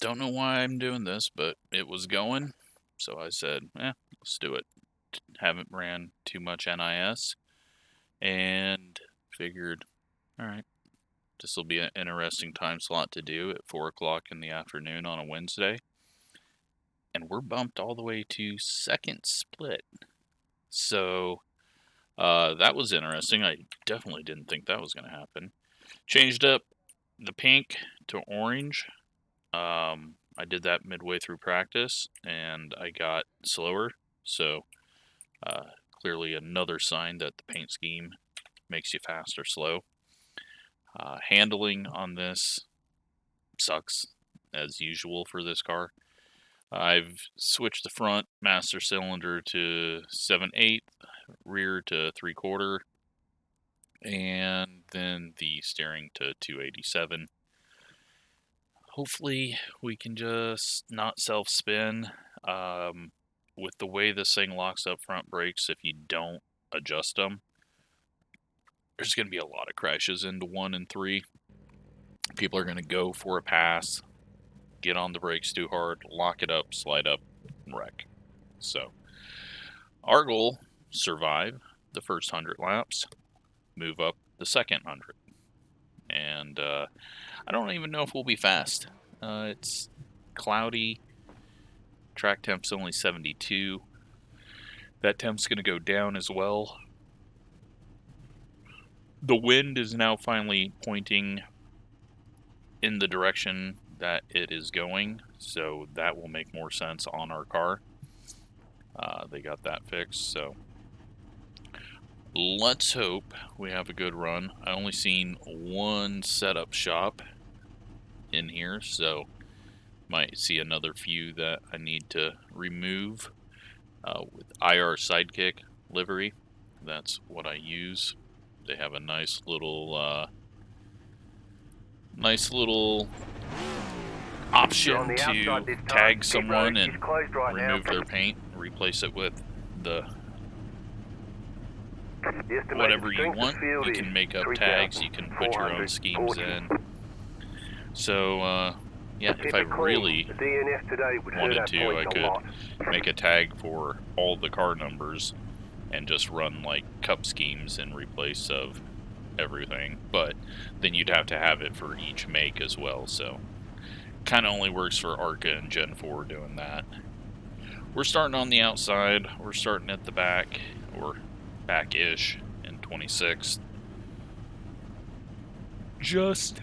Don't know why I'm doing this, but it was going. So I said, let's do it. Haven't ran too much NIS. And figured, all right, this will be an interesting time slot to do at 4 o'clock in the afternoon on a Wednesday. And we're bumped all the way to second split. So that was interesting. I definitely didn't think that was going to happen. Changed up the pink to orange. I did that midway through practice, and I got slower. So clearly another sign that the paint scheme makes you fast or slow. Handling on this sucks, as usual for this car. I've switched the front master cylinder to 7/8, rear to 3/4, and then the steering to 287. Hopefully we can just not self-spin. With the way this thing locks up front brakes, if you don't adjust them, there's going to be a lot of crashes into 1 and 3. People are going to go for a pass, get on the brakes too hard, lock it up, slide up, wreck. So our goal, survive the first 100 laps, move up the second 100. And I don't even know if we'll be fast. It's cloudy. Track temp's only 72. That temp's going to go down as well. The wind is now finally pointing in the direction that it is going, so that will make more sense on our car. They got that fixed, so let's hope we have a good run. I only seen one setup shop in here, so might see another few that I need to remove. With IR Sidekick livery, that's what I use. They have a nice little option to tag someone and remove their paint, replace it with the whatever you want. You can make up tags, you can put your own schemes in. So yeah, if I really wanted to, I could make a tag for all the car numbers and just run like cup schemes in replace of everything, but then you'd have to have it for each make as well, so kind of only works for ARCA and Gen 4 doing that. We're starting on the outside, we're starting at the back, or back-ish in 26th. Just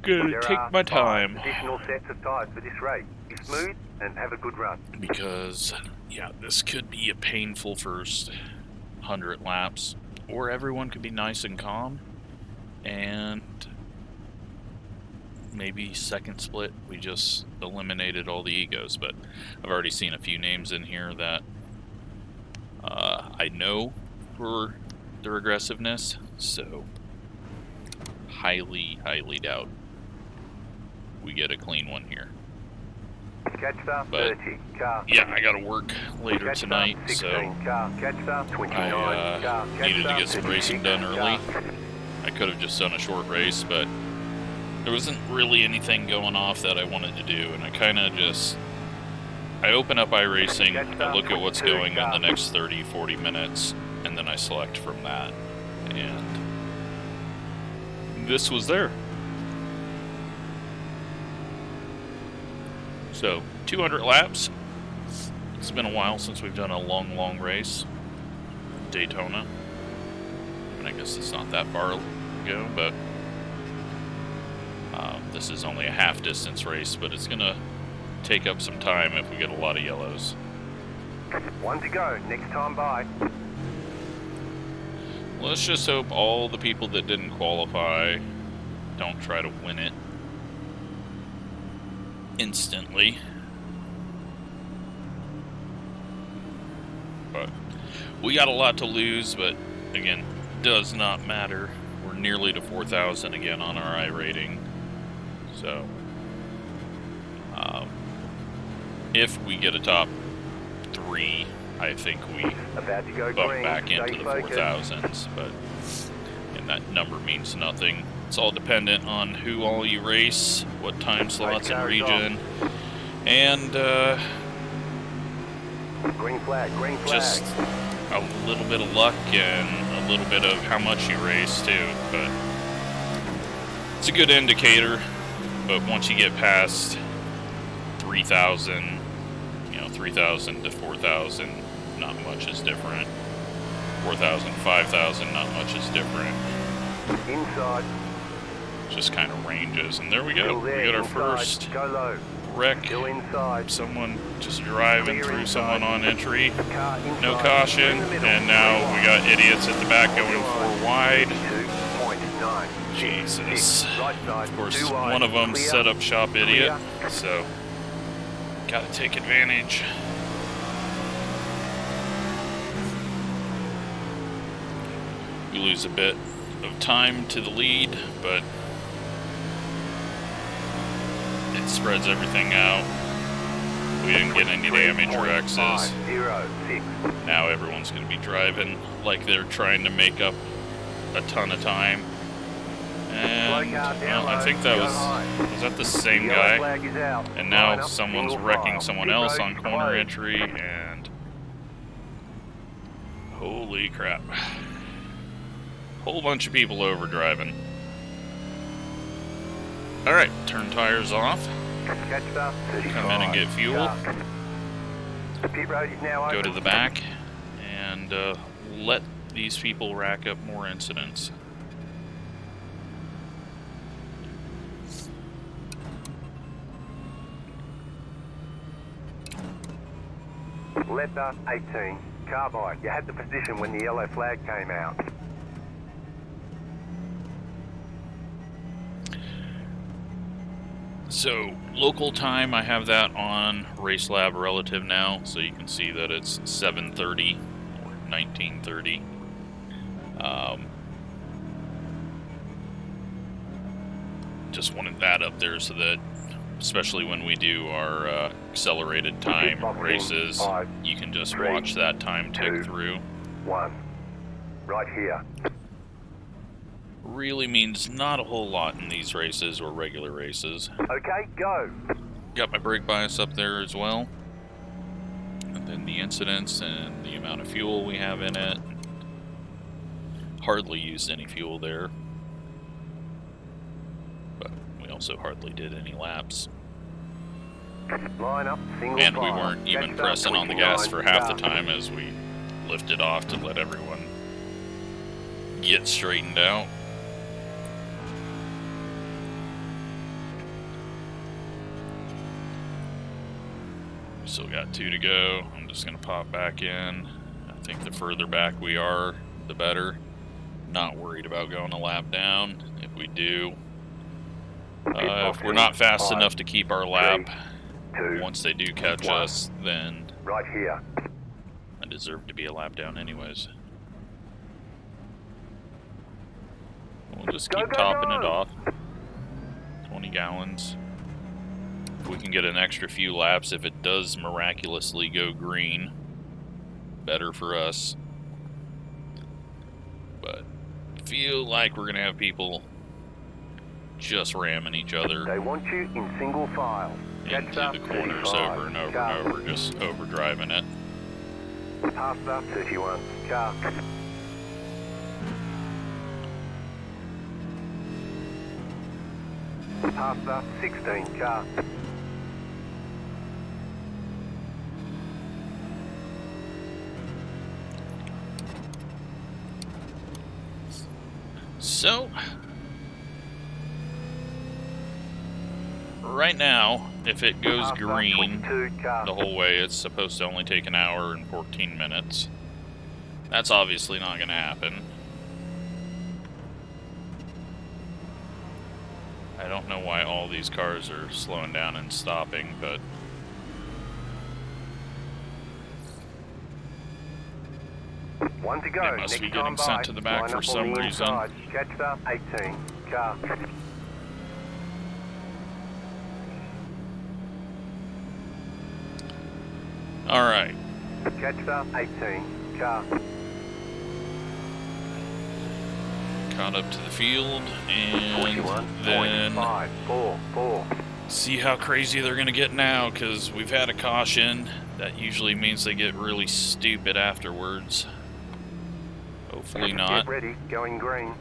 gonna take my time. Additional sets of tires for this race. Be smooth and have a good run. Because, yeah, this could be a painful first 100 laps. Or everyone could be nice and calm, and maybe second split we just eliminated all the egos. But I've already seen a few names in here that I know for their aggressiveness, so highly doubt we get a clean one here. But yeah, I gotta work later tonight, so I needed to get some racing done early. I could have just done a short race, but there wasn't really anything going off that I wanted to do, and I open up iRacing, I look at what's going in the next 30-40 minutes, and then I select from that, and this was there. So, 200 laps. It's been a while since we've done a long race. Daytona. I guess it's not that far ago, but this is only a half distance race, but it's gonna take up some time if we get a lot of yellows. One to go, next time by. Let's just hope all the people that didn't qualify don't try to win it instantly. But we got a lot to lose, but again, does not matter. We're nearly to 4,000 again on our iRating. So if we get a top 3, I think we bump back into the 4,000s, but and that number means nothing. It's all dependent on who all you race, what time slots and region, and Green flag, green flag. just a little bit of luck and a little bit of how much you race too. But it's a good indicator. But once you get past 3,000, 3,000 to 4,000, not much is different. 4,000, 5,000, not much is different. Inside. Just kind of ranges, and there we go. We got our first wreck. Someone just driving through someone on entry. No caution, and now we got idiots at the back going 4 wide. Jesus. Of course, one of them set up shop idiot, so gotta take advantage. We lose a bit of time to the lead, but it spreads everything out. We didn't get any damage or X's. Now everyone's going to be driving like they're trying to make up a ton of time. And well, I think that was that the same guy? And now someone's wrecking someone else on corner entry, and holy crap. Whole bunch of people over driving. Alright, turn tires off. Come in and get fuel. Go to the back and let these people rack up more incidents. Letter 18, carbide. You had the position when the yellow flag came out. So, local time, I have that on Racelab Relative now, so you can see that it's 7:30 or 19:30. Just wanted that up there so that, especially when we do our accelerated time races, you can just watch that time tick through. 1. Right here. Really means not a whole lot in these races or regular races. Okay, go. Got my brake bias up there as well. And then the incidents and the amount of fuel we have in it. Hardly used any fuel there. But we also hardly did any laps. Line up, single and we file. weren't even pressing on the gas for half the time as we lifted off to let everyone get straightened out. Still got 2 to go. I'm just going to pop back in. I think the further back we are, the better. Not worried about going a lap down. If we do, if we're not fast enough to keep our lap, once they do catch us, then right here. I deserve to be a lap down anyways. We'll just keep topping it off. 20 gallons. If we can get an extra few laps, if it does miraculously go green, better for us. But feel like we're going to have people just ramming each other. They want you in single file. Into the corners over and over and over, just overdriving it. Past up 31, car. Past up 16, car. So, right now, if it goes green the whole way, it's supposed to only take 1 hour and 14 minutes. That's obviously not going to happen. I don't know why all these cars are slowing down and stopping, but one to go. They must be getting sent to the back for some reason. Catch up 18, car. Alright. Catch up 18, car. caught up to the field, and then 41.544. see how crazy they're going to get now, because we've had a caution. That usually means they get really stupid afterwards. Hopefully not. Get ready, going green.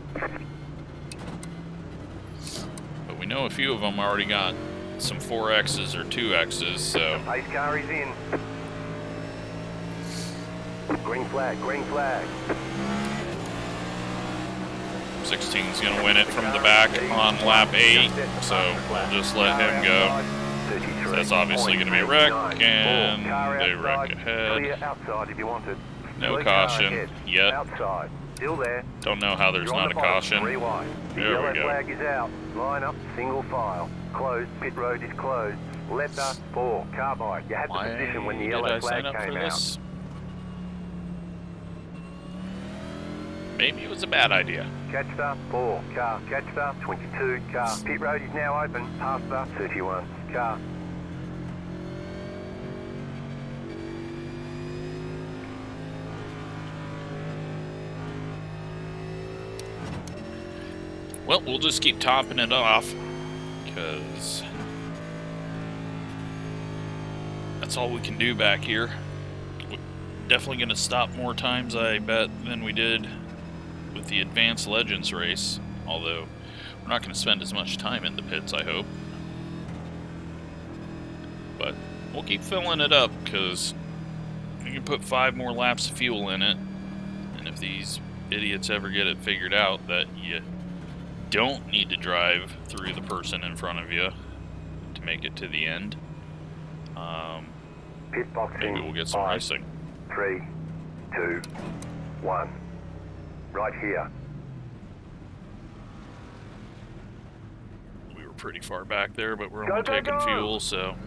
But we know a few of them already got some 4Xs or 2Xs, so... Pace car is in. Green flag, green flag. 16's going to win it from the back on lap 8, so we'll just let him go. That's obviously going to be a wreck, and they wreck ahead. No caution yet. Don't know how there's not a caution. There we go. Flag is out. Line up, single file. Closed. Pit road is closed. Letter 4. Carbide. You had the position when the yellow flag came out. Maybe it was a bad idea. Catch the 4 car. Catch the 22 car. Pit road is now open. Past the 31 car. Well, we'll just keep topping it off, because that's all we can do back here. We're definitely going to stop more times, I bet, than we did with the Advanced Legends race, although we're not going to spend as much time in the pits, I hope. But we'll keep filling it up, because you can put 5 more laps of fuel in it, and if these idiots ever get it figured out that you don't need to drive through the person in front of you to make it to the end, Pit boxing. maybe we'll get some racing. 3, 2, 1. Right here. We were pretty far back there, but we're only taking fuel, so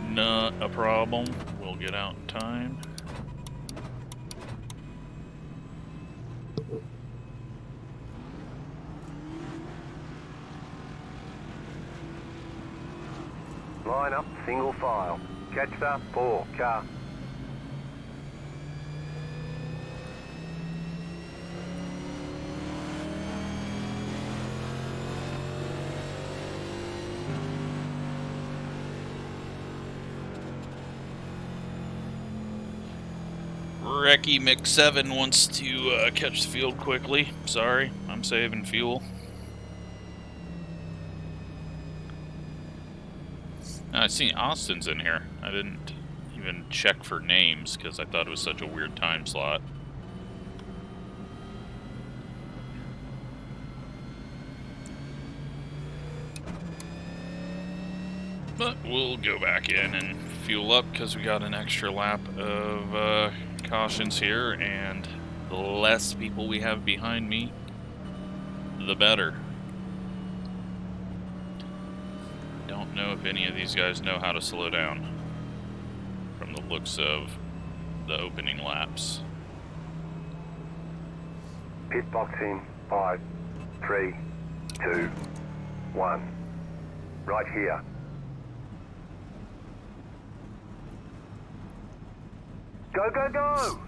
not a problem. We'll get out in time. Line up, single file. Catch the 4 car. Recce Mc7 wants to catch the field quickly. Sorry, I'm saving fuel. I see Austin's in here. I didn't even check for names because I thought it was such a weird time slot. But we'll go back in and fuel up because we got an extra lap of cautions here, and the less people we have behind me, the better. Don't know if any of these guys know how to slow down from the looks of the opening laps. Pit boxing. 5, 3, 2, 1. Right here. Go, go, go!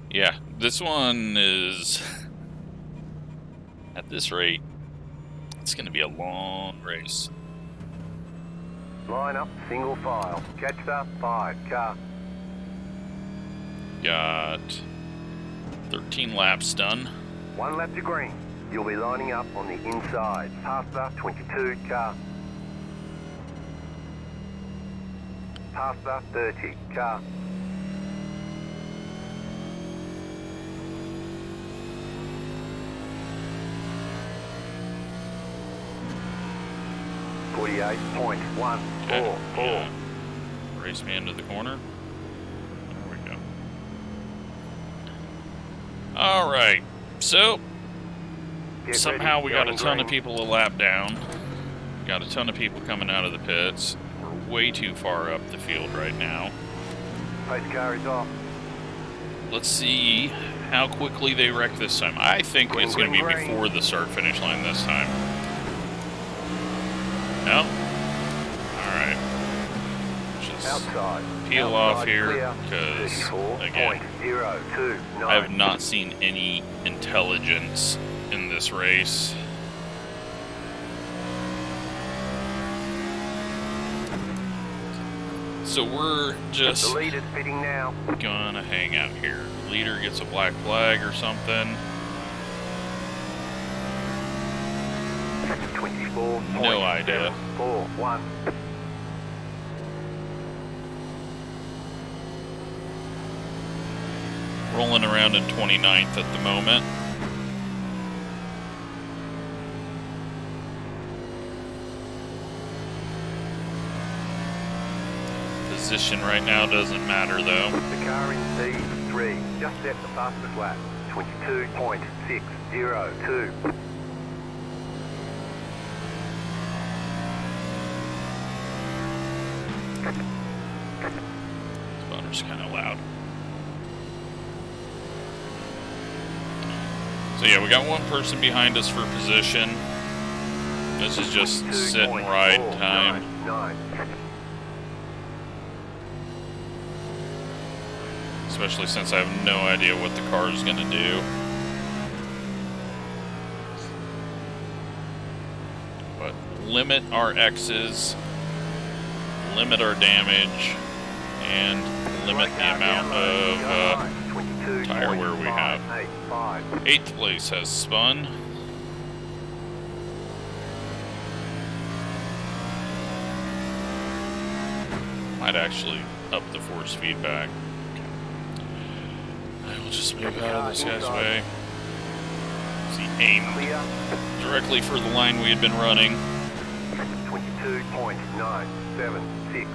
Yeah, this one is, at this rate, it's going to be a long race. Line up, single file. Catch the 5 car. Got 13 laps done. 1 lap to green. You'll be lining up on the inside. Past the 22 car. Past the 30 car. .144. Race me into the corner. There we go. Alright, so somehow we got a ton of people a lap down. Got a ton of people coming out of the pits. We're way too far up the field right now. Pace car is off. Let's see how quickly they wreck this time. I think it's going to be before the start-finish line this time. No? Alright. Just peel off here because, again, I have not seen any intelligence in this race. So we're just gonna hang out here. Leader gets a black flag or something. 24. No idea. 41. Rolling around in 29th at the moment. Position right now doesn't matter though. The car in P3 just set the fastest lap. 22.602. This motor's kind of loud. So yeah, we got one person behind us for position. This is just sit and ride time. Especially since I have no idea what the car is going to do. But limit our X's, limit our damage, and limit the amount of tire wear we have. 8th place has spun. Might actually up the force feedback. I will just move out of this guy's way. He aimed directly for the line we had been running. 22.976.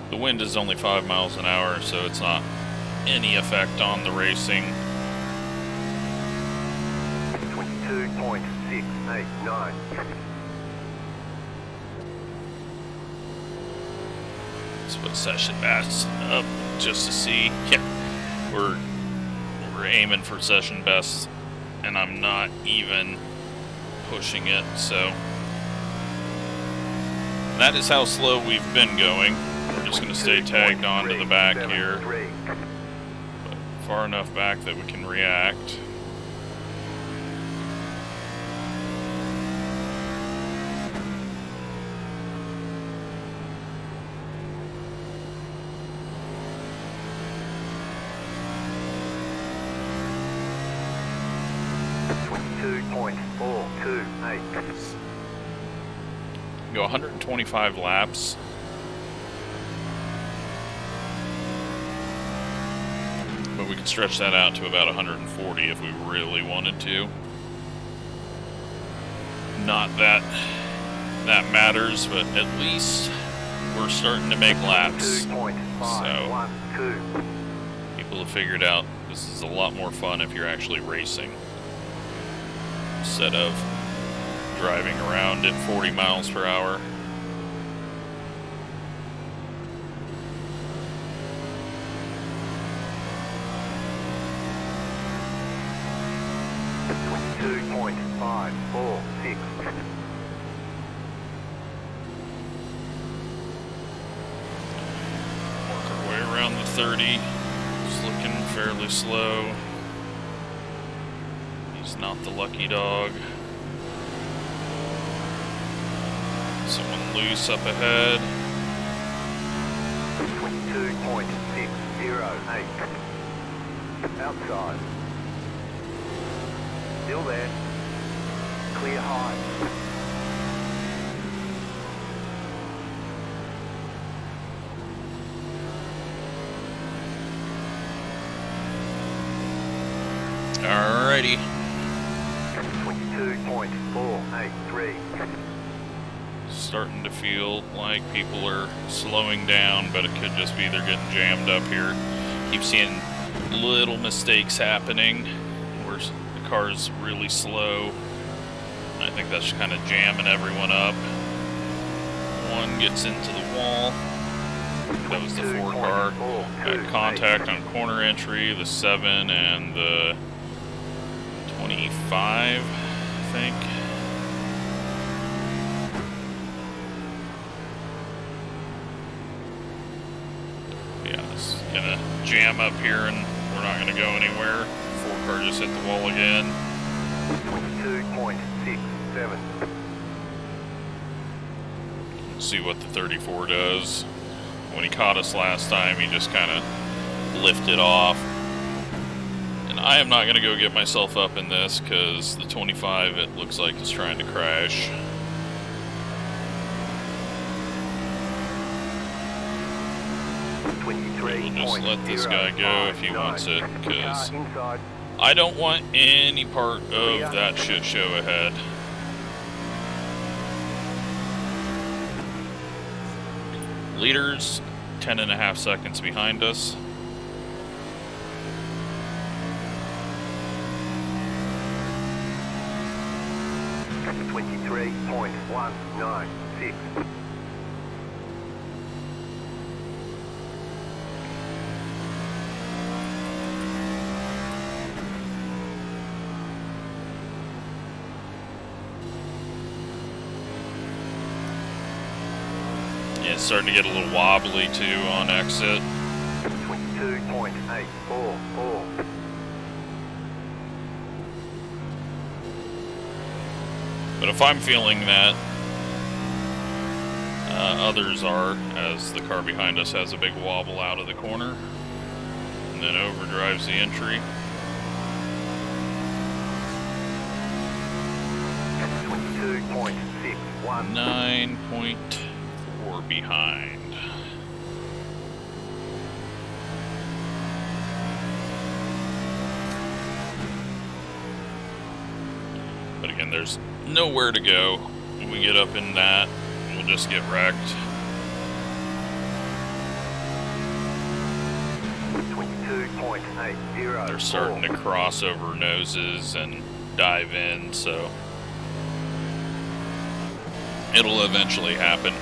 The wind is only 5 miles an hour, so it's not any effect on the racing. 22.689. Let's put session best up just to see. Yeah, we're aiming for session best, and I'm not even pushing it. So that is how slow we've been going. We're just going to stay tagged on to the back here, but far enough back that we can react. Go 125 laps. But we can stretch that out to about 140 if we really wanted to. Not that that matters, but at least we're starting to make laps. So people have figured out this is a lot more fun if you're actually racing instead of driving around at 40 miles per hour. Work our way around the 30. Just looking fairly slow. He's not the lucky dog. Someone loose up ahead. 22.608. Outside. Still there. Clear high. Alrighty. 22.483. Starting to feel like people are slowing down, but it could just be they're getting jammed up here. Keep seeing little mistakes happening where the car's really slow. I think that's kind of jamming everyone up. One gets into the wall. That was the 4 car. Had contact on corner entry, the 7 and the 25, I think. Yeah, it's gonna jam up here and we're not gonna go anywhere. 4 car just hit the wall again. 22.67. See what the 34 does. When he caught us last time, he just kind of lifted off. And I am not going to go get myself up in this because the 25, it looks like, is trying to crash. We'll just let this guy go if he wants it, because I don't want any part of that shit show ahead. Leaders, 10.5 seconds behind us. .196. It's starting to get a little wobbly too on exit. 22.844. But if I'm feeling that, others are, as the car behind us has a big wobble out of the corner and then overdrives the entry. 22.61. 9.4 behind. But again, there's nowhere to go. When we get up in that, we'll just get wrecked. 22.80. They're starting to cross over noses and dive in, so it'll eventually happen.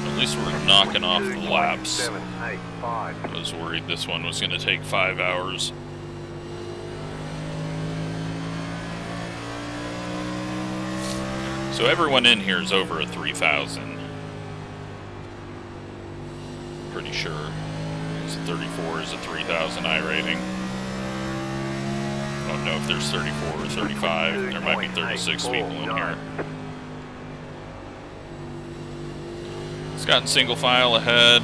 At least we're knocking off the laps. I was worried this one was going to take 5 hours. So everyone in here is over a 3,000. Pretty sure. It's 34 is a 3,000 iRating. I don't know if there's 34 or 35. There might be 36 people in here. It's gotten single file ahead.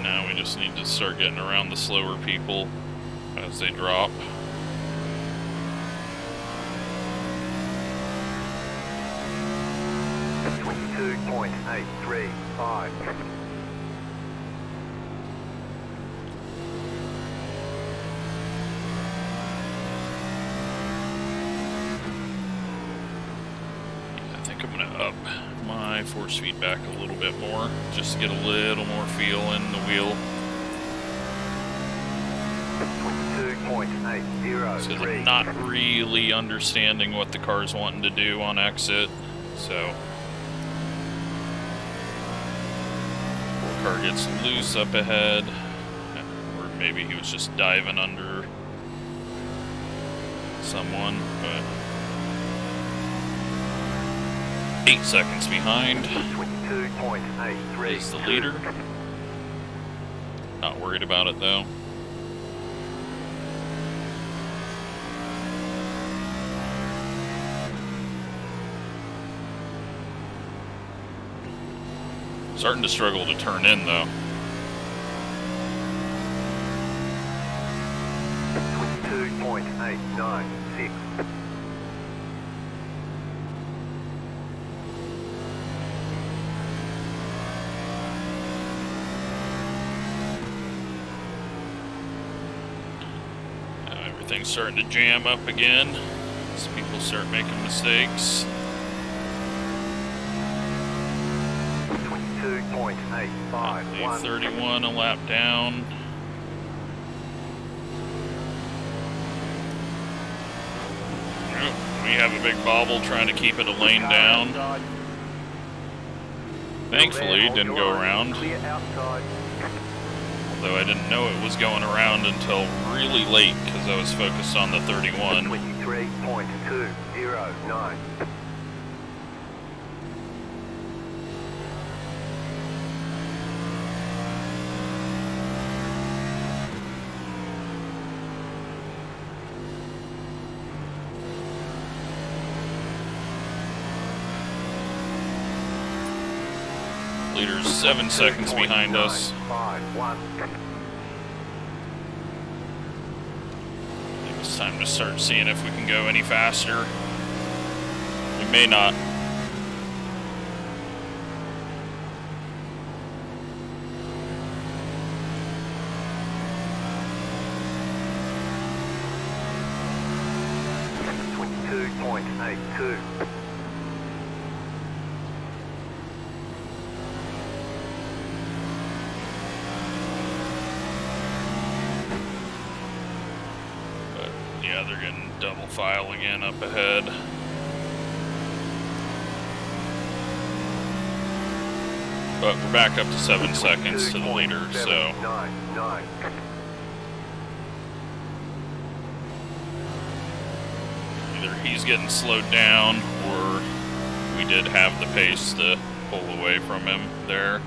Now we just need to start getting around the slower people as they drop. .835. I think I'm going to up my force feedback a little bit more, just to get a little more feel in the wheel. 22.803. So I'm not really understanding what the car's wanting to do on exit, so car gets loose up ahead, or maybe he was just diving under someone, but 8 seconds behind is the leader. Not worried about it though. Starting to struggle to turn in though. 22.896. Now everything's starting to jam up again as people start making mistakes. 22.8 22.851. 31 a lap down. We have a big bobble trying to keep it a lane down. Thankfully, it didn't go around. Although I didn't know it was going around until really late because I was focused on the 31. 23.209. Leader's 7 seconds behind us. I think it's time to start seeing if we can go any faster. We may not. Yeah, they're getting double file again up ahead. But we're back up to 7 seconds to the leader, so. Either he's getting slowed down, or we did have the pace to pull away from him there.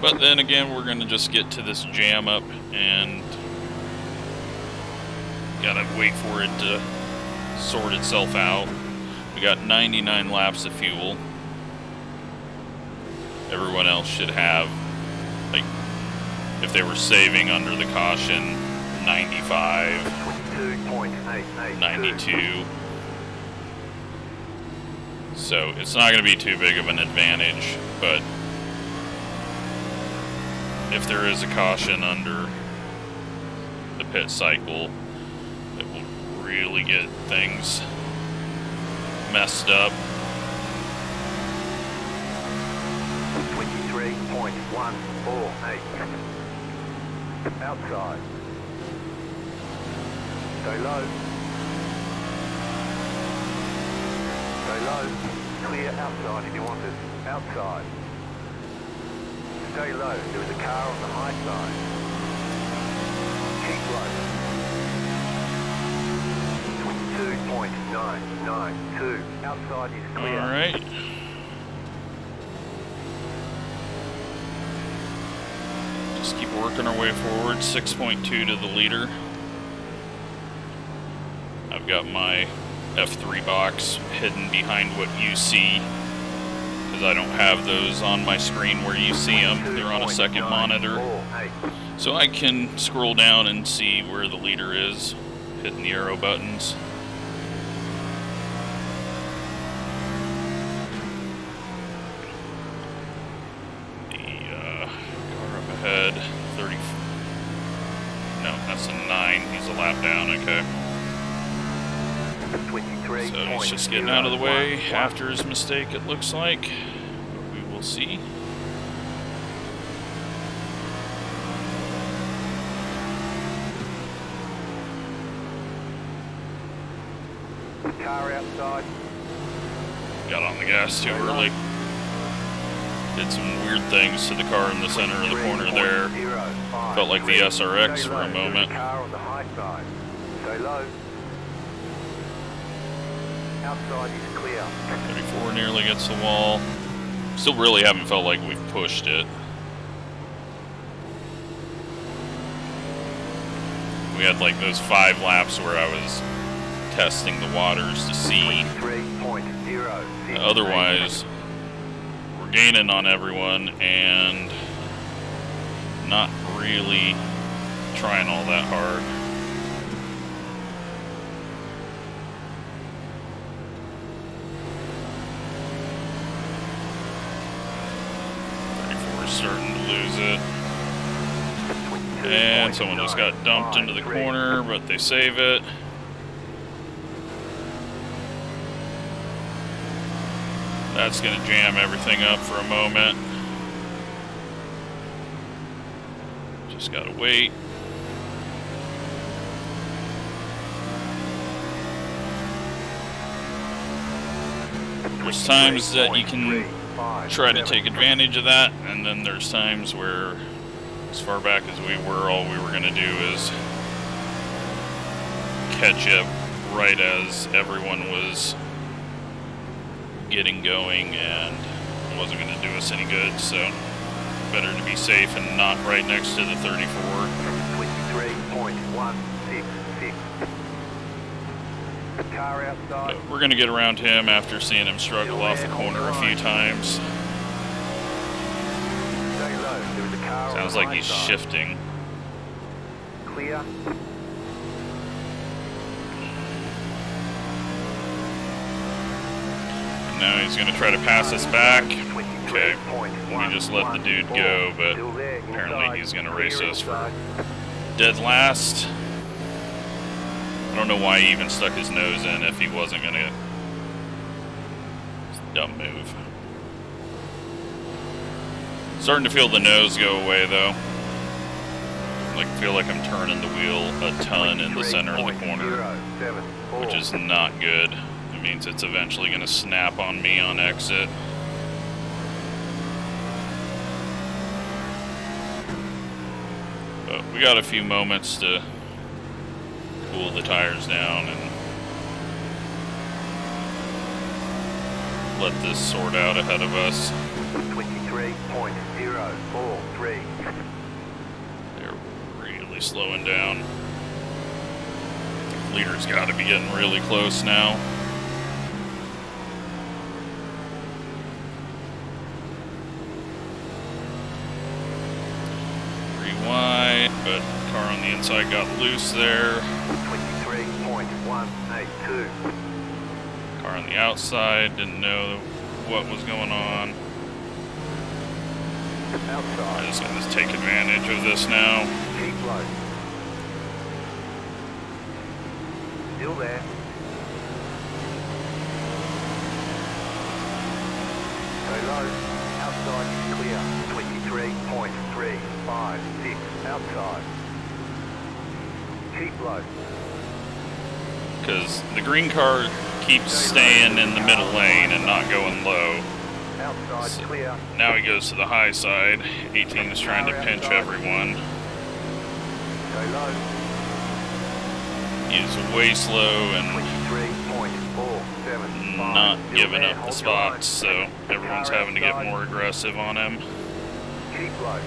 But then again, we're going to just get to this jam up and gotta wait for it to sort itself out. We got 99 laps of fuel. Everyone else should have, like, if they were saving under the caution, 95, 92. So it's not going to be too big of an advantage, but if there is a caution under the pit cycle, it will really get things messed up. 23.148. Outside. Stay low. Stay low. Clear outside if you want it. Outside. Stay low. There is a car on the high side. Keep low. 22.992. Outside is clear. All right. Just keep working our way forward. 6.2 to the leader. I've got my F3 box hidden behind what you see, because I don't have those on my screen where you see them. They're on a second monitor. So I can scroll down and see where the leader is, hitting the arrow buttons. The car up ahead, 30. No, that's a 9. He's a lap down, okay. So he's just getting out of the way after his mistake, it looks like. We will see. Car outside. Got on the gas too early. Did some weird things to the car in the center of the corner there. Felt like the SRX for a moment. Car on the high side. Stay low. Outside is clear. 34 nearly gets the wall. Still really haven't felt like we've pushed it. We had like those 5 laps where I was testing the waters to see. Otherwise, we're gaining on everyone and not really trying all that hard. Starting to lose it. And someone just got dumped into the corner, but they save it. That's going to jam everything up for a moment. Just got to wait. There's times that you can try to take advantage of that, and then there's times where, as far back as we were, all we were going to do is catch up right as everyone was getting going, and it wasn't going to do us any good, so better to be safe and not right next to the 34. 23.166. Car outside. But we're going to get around him after seeing him struggle off the corner a few times. Sounds like he's shifting. Clear. Now he's going to try to pass us back. Okay, we just let the dude go, but apparently he's going to race us for dead last. I don't know why he even stuck his nose in if he wasn't going to. It's a dumb move. Starting to feel the nose go away, though. Like, feel like I'm turning the wheel a ton in the center of the corner, which is not good. It means it's eventually going to snap on me on exit. But we got a few moments to cool the tires down and let this sort out ahead of us. 23.043. They're really slowing down. Leader's got to be getting really close now. Wide, but car on the inside got loose there. 23.182. Car on the outside didn't know what was going on. Outside. I'm just going to take advantage of this now. Keep low. Still there. Go low. Outside is clear. 23.356 outside. Keep low. Because the green car keeps staying in the middle lane and not going low. Outside So clear. now he goes to the high side. 18 is trying to pinch everyone. Go low. He is way slow and 23.475. not Still giving there, up the hold your line. spots, so everyone's having to get more aggressive on him. Keep low.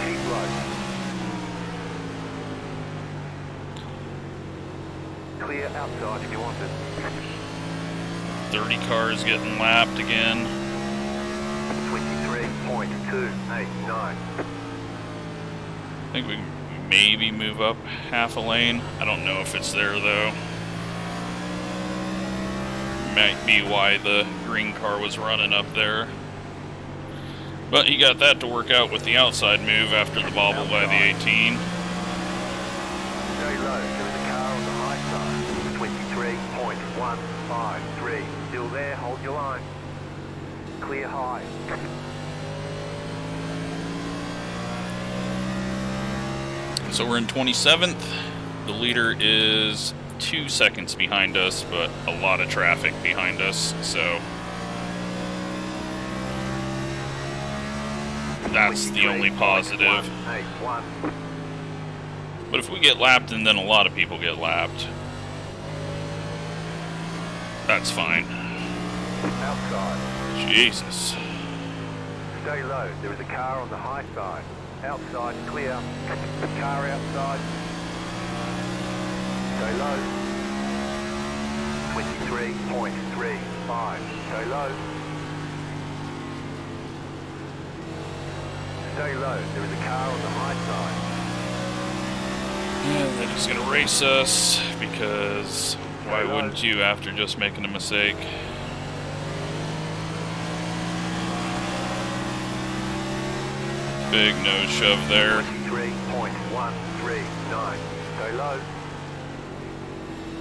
Keep low. Clear outside if you want it. 30 cars getting lapped again. 23.289. I think we maybe move up half a lane. I don't know if it's there though. Might be why the green car was running up there. But he got that to work out with the outside move after the bobble by the 18. Stay low. There is a car on the high side. 23.153. Still there. Hold your line. Clear high. So we're in 27th. The leader is 2 seconds behind us, but a lot of traffic behind us, so that's the only positive. But if we get lapped and then a lot of people get lapped, that's fine. Outside. Jesus. Stay low. There is a car on the high side. Outside clear. Car outside. Stay low. 23.35. Stay low. Stay low. There is a car on the high side. Yeah, they're just gonna race us because why wouldn't you after just making a mistake? Big nose shove there. 3.139. Stay low.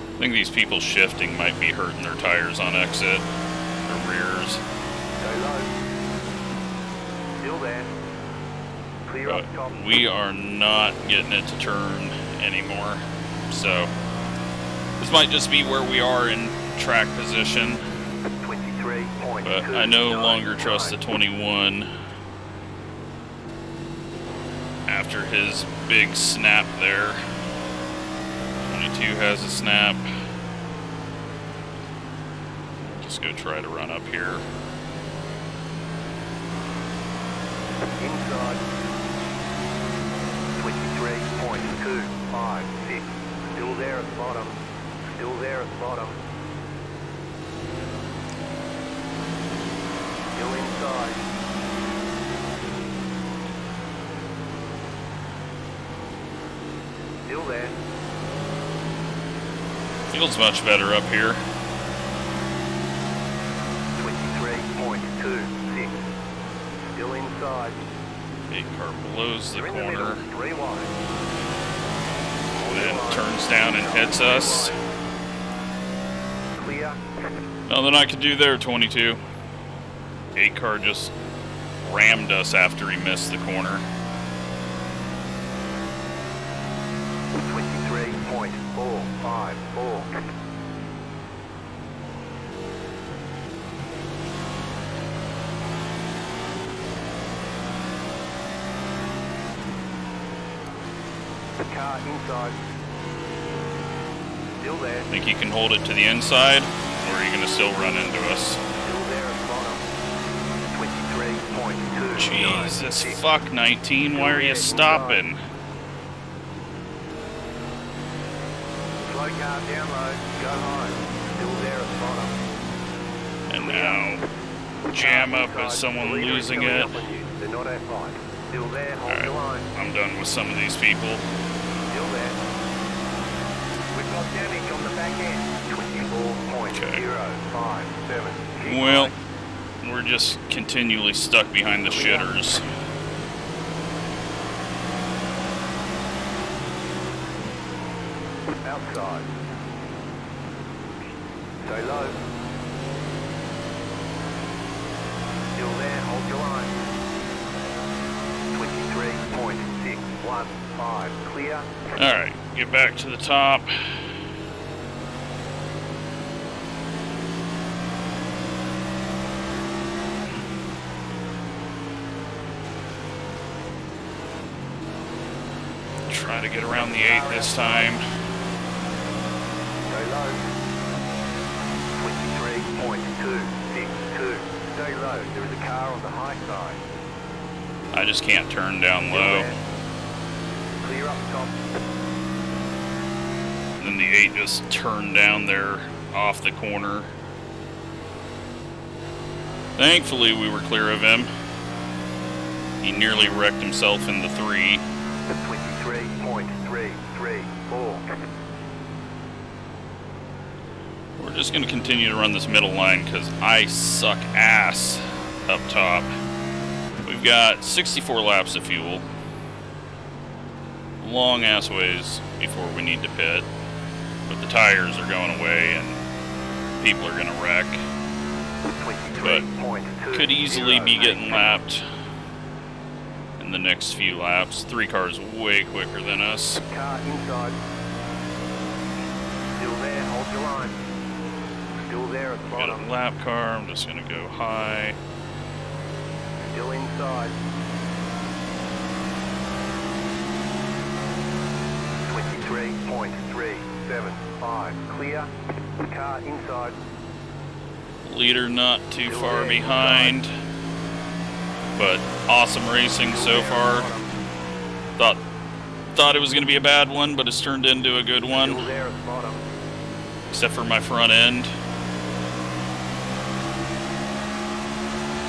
I think these people shifting might be hurting their tires on exit, their rears. Stay low. Still there. Clear But up top. we are not getting it to turn anymore. So this might just be where we are in track position. 23.2. But I no longer trust the 21 after his big snap there. 22 has a snap. Just go try to run up here. Inside. 23.256. Still there at the bottom. Still there at the bottom. Still inside. Still there. Feels much better up here. 23.26. Still inside. Big car blows the You're in the middle. corner. 3 wide. Then turns down and hits us. Clear. Nothing I could do there, 22. 8 car just rammed us after he missed the corner. 23.454. The car inside. Still there. Think you can hold it to the inside, or are you going to still run into us? Still there at the bottom. 23.2. Jesus, fuck 19, why are you stopping? Slow car down low. Go high. Still there at the bottom. And now, jam up as someone losing it. They're not at fight. Still there, hold Alright, your line. I'm done with some of these people. Still there. We've got damage on the back end. 24.057. Keep Well, high. we're just continually stuck behind the shitters. Outside. Stay low. Still there, hold your line. 23.615. Clear. Alright, get back to the top. Try to get around the 8 this time. Stay low. 23.262. Stay low. There is a car on the high side. I just can't turn down low. Clear up top. Then the 8 just turned down there off the corner. Thankfully, we were clear of him. He nearly wrecked himself in the 3. 23.334. We're just going to continue to run this middle line because I suck ass up top. We've got 64 laps of fuel. Long ass ways before we need to pit. But the tires are going away and people are going to wreck. But could easily be getting lapped in the next few laps. 3 cars way quicker than us. Car inside. Still there, hold your line. Still there at the Got bottom. a lap car, I'm just going to go high. Still inside. 23.375. Clear. Car inside. Leader not too far behind. But awesome racing so far. Thought it was going to be a bad one, but it's turned into a good one. Still there at the bottom. Except for my front end.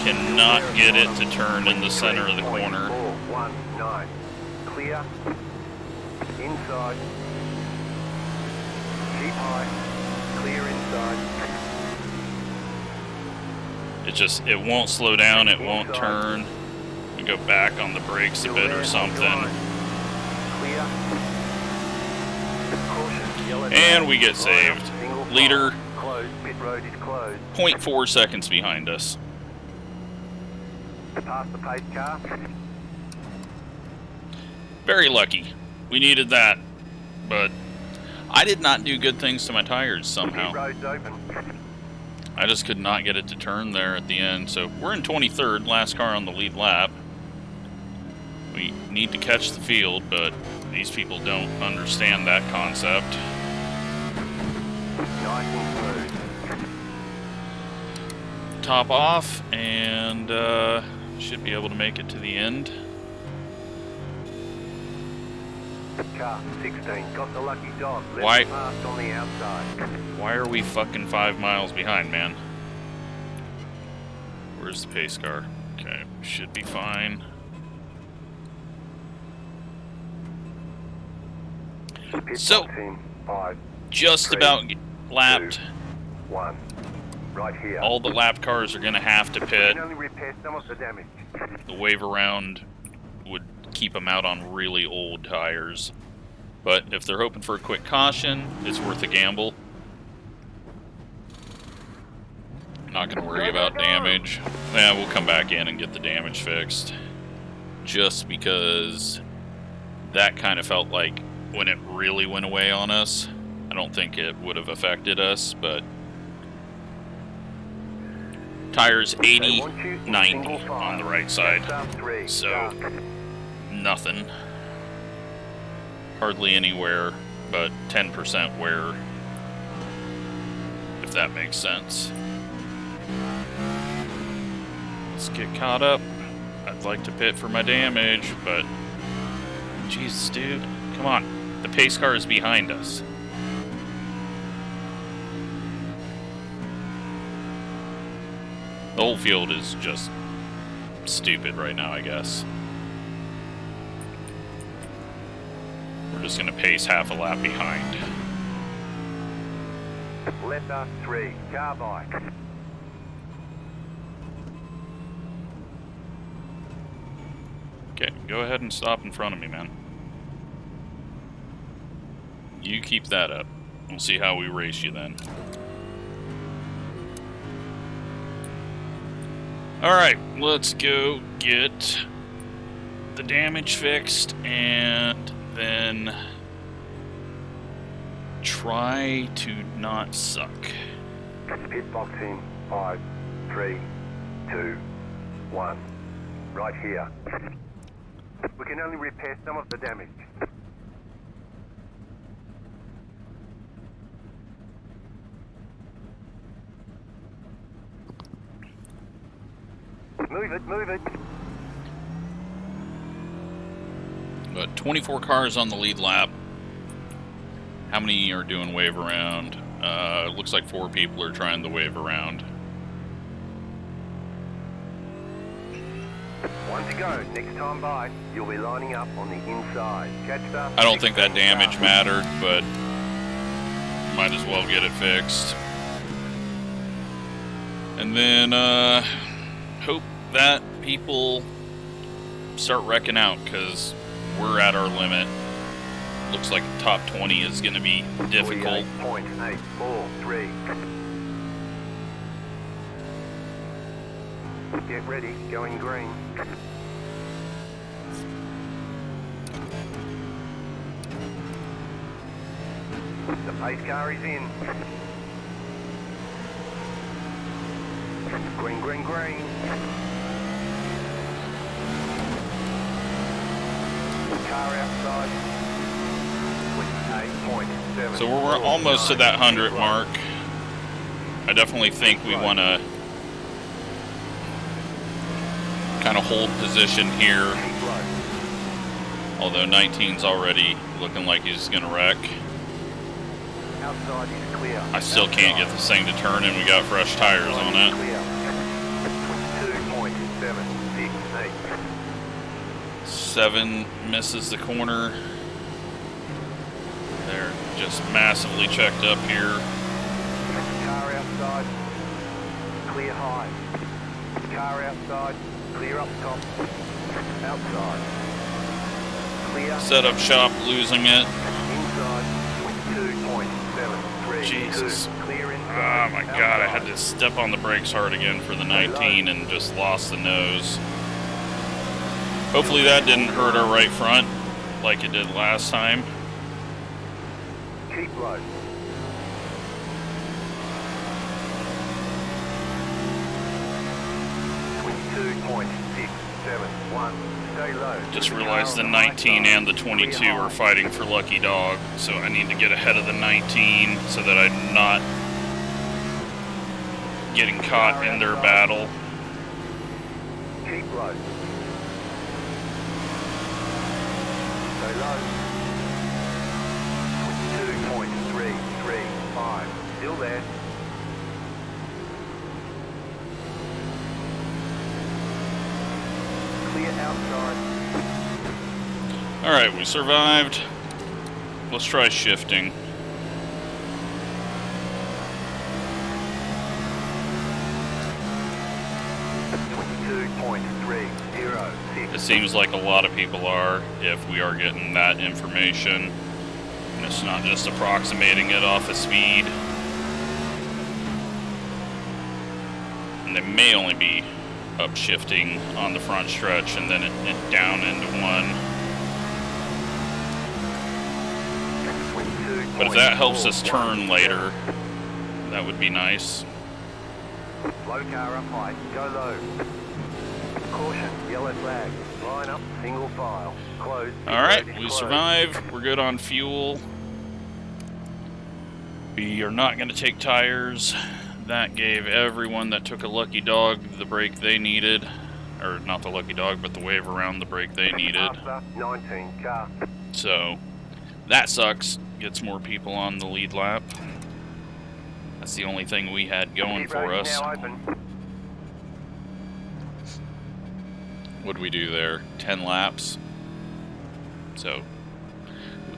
Cannot get it to turn in the center of the corner. 419. Clear. Inside. Keep high. Clear inside. It won't slow down, it won't turn. We go back on the brakes a bit or something. Clear. And we get saved. Leader, Closed. Pit road is closed. 0.4 seconds behind us. Past the pace car. Very lucky. We needed that. But I did not do good things to my tires somehow. Pit road's open. I just could not get it to turn there at the end. So we're in 23rd, last car on the lead lap. We need to catch the field, but these people don't understand that concept. Nice and smooth. Top off, and should be able to make it to the end. Car 16 got the lucky dog. Why? Past on the outside. Why are we fucking 5 miles behind, man? Where's the pace car? Okay, should be fine. Pit So, box in 5, just 3, about lapped. 2, 1. Right here. All the lap cars are going to have to We pit. can only repair some of the damage. The wave around would keep them out on really old tires. But if they're hoping for a quick caution, it's worth a gamble. Not going to worry about damage. Yeah, we'll come back in and get the damage fixed. Just because that kind of felt like when it really went away on us. I don't think it would have affected us, but tires 80, 90 on the right side. So nothing. Hardly anywhere, but 10% wear, if that makes sense. Let's get caught up. I'd like to pit for my damage, but Jesus, dude, come on. The pace car is behind us. The whole field is just stupid right now, I guess. We're just gonna pace half a lap behind. Letter 3, car bike. Okay, go ahead and stop in front of me, man. You keep that up. We'll see how we race you then. Alright, let's go get the damage fixed and then try to not suck. Pit box in 5, 3, 2, 1. Right here. We can only repair some of the damage. Move it, move it. But 24 cars on the lead lap. How many are doing wave around? Looks like 4 people are trying the wave around. 1 to go. Next time by, you'll be lining up on the inside. Catch that. I don't think that damage mattered, but might as well get it fixed. And then hope that people start wrecking out, because we're at our limit. Looks like the top 20 is going to be difficult. 48.843. Get ready, going green. The pace car is in. Green, green, green. Car outside. 28.7. So we're almost to that 100 mark. I definitely think we want to kind of hold position here. Although 19's already looking like he's going to wreck. Outside is clear. I still can't get this thing to turn, and we got fresh tires on it. 22.768. 7 misses the corner. They're just massively checked up here. Car outside, clear high. Car outside, clear up top. Outside. Clear. Set up shop, losing it. Inside. 22.73. Jesus. Clear inside. Oh my god, I had to step on the brakes hard again for the 19 and just lost the nose. Hopefully that didn't hurt our right front like it did last time. Keep low. .671. Stay low. Just realized the 19 and the 22 are fighting for Lucky Dog, so I need to get ahead of the 19 so that I'm not getting caught in their battle. Keep low. Stay low. 22.335. Still there. Clear outside. Alright, we survived. Let's try shifting. It seems like a lot of people are, if we are getting that information. And it's not just approximating it off of speed. And they may only be upshifting on the front stretch and then it down into one. But if that helps us turn later, that would be nice. Low car up high, go low. Caution, yellow flag. Line up, single file. Close. Alright, we survived. We're good on fuel. We are not going to take tires. That gave everyone that took a Lucky Dog the break they needed. Or not the Lucky Dog, but the wave around the break they needed. 19 car. So, that sucks. Gets more people on the lead lap. That's the only thing we had going for us. What did we do there? 10 laps. So,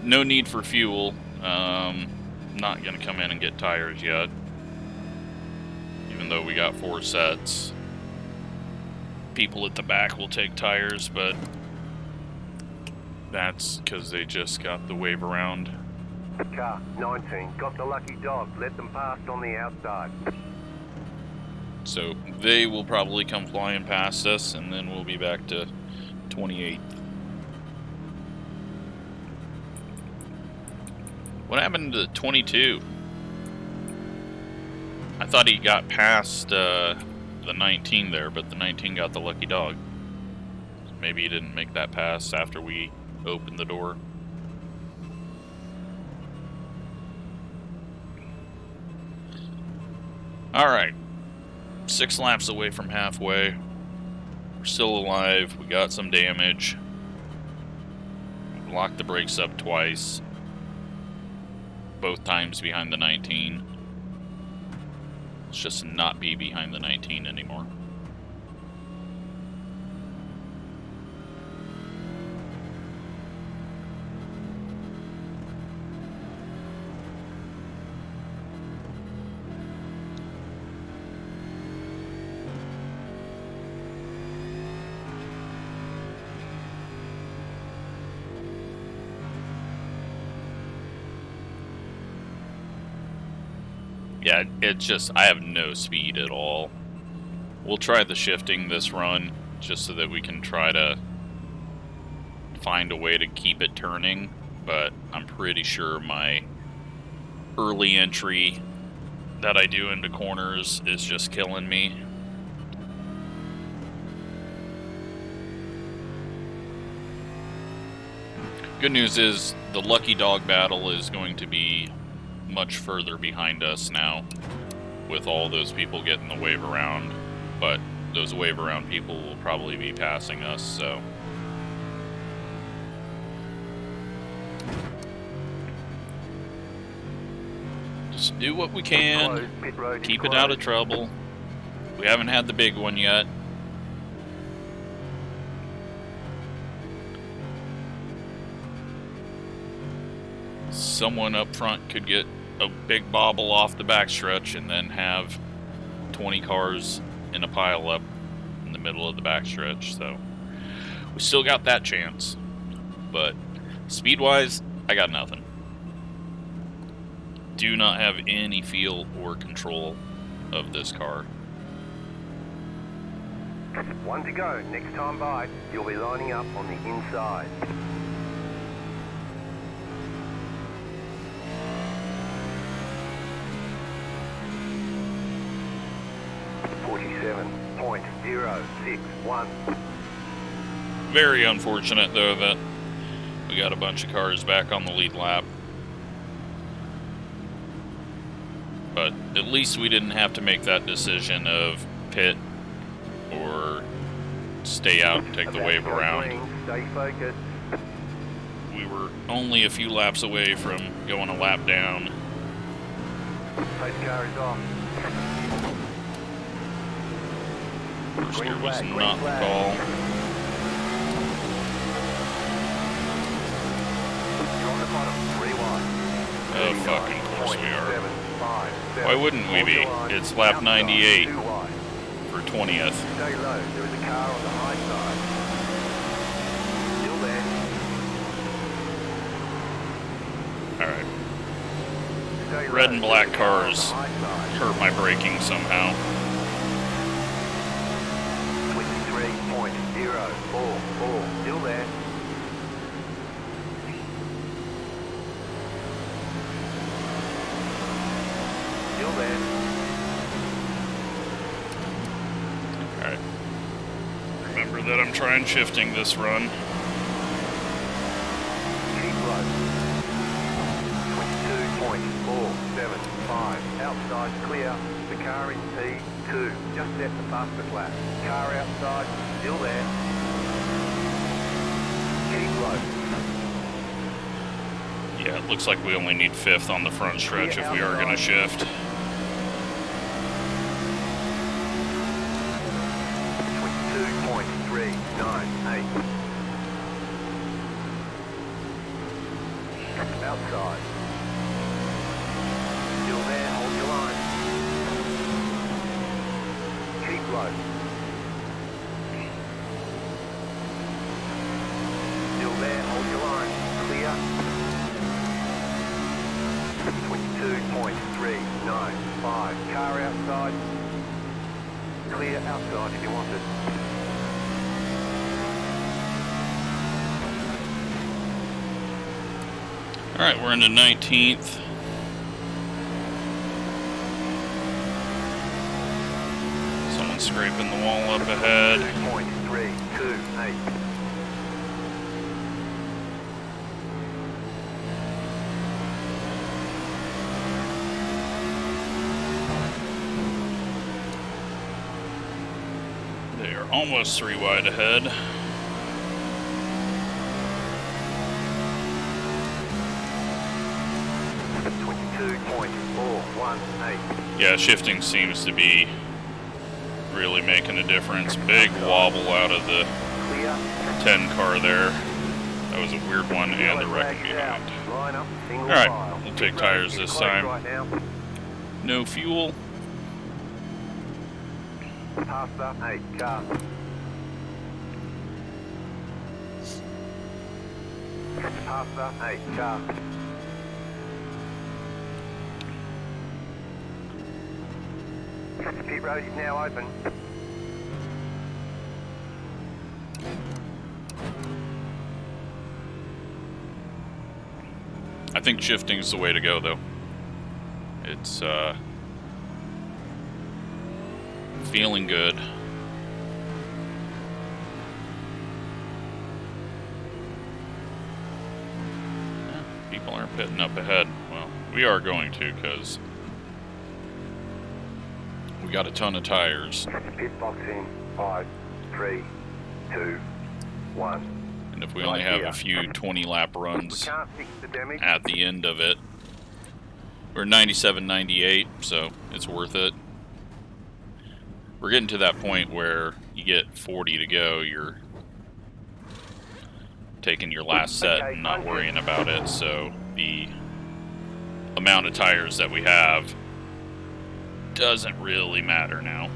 no need for fuel. Not going to come in and get tires yet. Even though we got 4 sets. People at the back will take tires, but that's because they just got the wave around. Car 19 got the Lucky Dog. Let them pass on the outside. So they will probably come flying past us, and then we'll be back to 28th. What happened to 22? I thought he got past the 19 there, but the 19 got the Lucky Dog. Maybe he didn't make that pass after we opened the door. Alright. 6 laps away from halfway. We're still alive. We got some damage. Locked the brakes up twice. Both times behind the 19. Let's just not be behind the 19 anymore. Yeah, it's just, I have no speed at all. We'll try the shifting this run, just so that we can try to find a way to keep it turning, but I'm pretty sure my early entry that I do into corners is just killing me. Good news is, the Lucky Dog battle is going to be much further behind us now, with all those people getting the wave around, but those wave around people will probably be passing us, so just do what we can, keep it out of trouble. We haven't had the big one yet. Someone up front could get a big bobble off the backstretch and then have 20 cars in a pile up in the middle of the backstretch. So We still got that chance. But speed-wise, I got nothing. Do not have any feel or control of this car. One to go. Next time by, you'll be lining up on the inside. .061. Very unfortunate, though, that we got a bunch of cars back on the lead lap. But at least we didn't have to make that decision of pit or stay out and take the wave around. Stay focused. We were only a few laps away from going a lap down. Pace car is off. First gear was not the call. You're on the bottom, 3 wide. Oh, fucking course we are. Why wouldn't we be? It's lap 98 for 20th. Stay low, there is a car on the high side. Still there. Alright. Stay low, Red and black there is a car on the cars high side. hurt my braking somehow. 23.044, still there. Still there. Alright. Remember that I'm trying shifting this run. Keep low. 22.475, outside clear. The car in P2, just set the fastest lap. Car outside, still there. Keep low. Yeah, it looks like we only need 5th on the front stretch if we are going to shift. 22.398. Outside. Still there, hold your line. Keep low. Still there, hold your line. Clear. 22.395. Car outside. Clear outside if you want it. Alright, we're into 19th. Someone's scraping the wall up ahead. 2.328. They are almost 3 wide ahead. Yeah, shifting seems to be really making a difference. Big wobble out of the 10 car there. That was a weird one, and the wrecking behind. Alright, we'll take tires this time. No fuel. Pasta, 8 car. Pasta, 8 car. Pit road is now open. I think shifting is the way to go, though. It's feeling good. People aren't pitting up ahead. Well, we are going to, because we got a ton of tires. Pit box in 5, 3, 2, 1. And if we only have a few 20-lap runs at the end of it, we're 97.98, so it's worth it. We're getting to that point where you get 40 to go, you're taking your last set and not worrying about it, so the amount of tires that we have doesn't really matter now.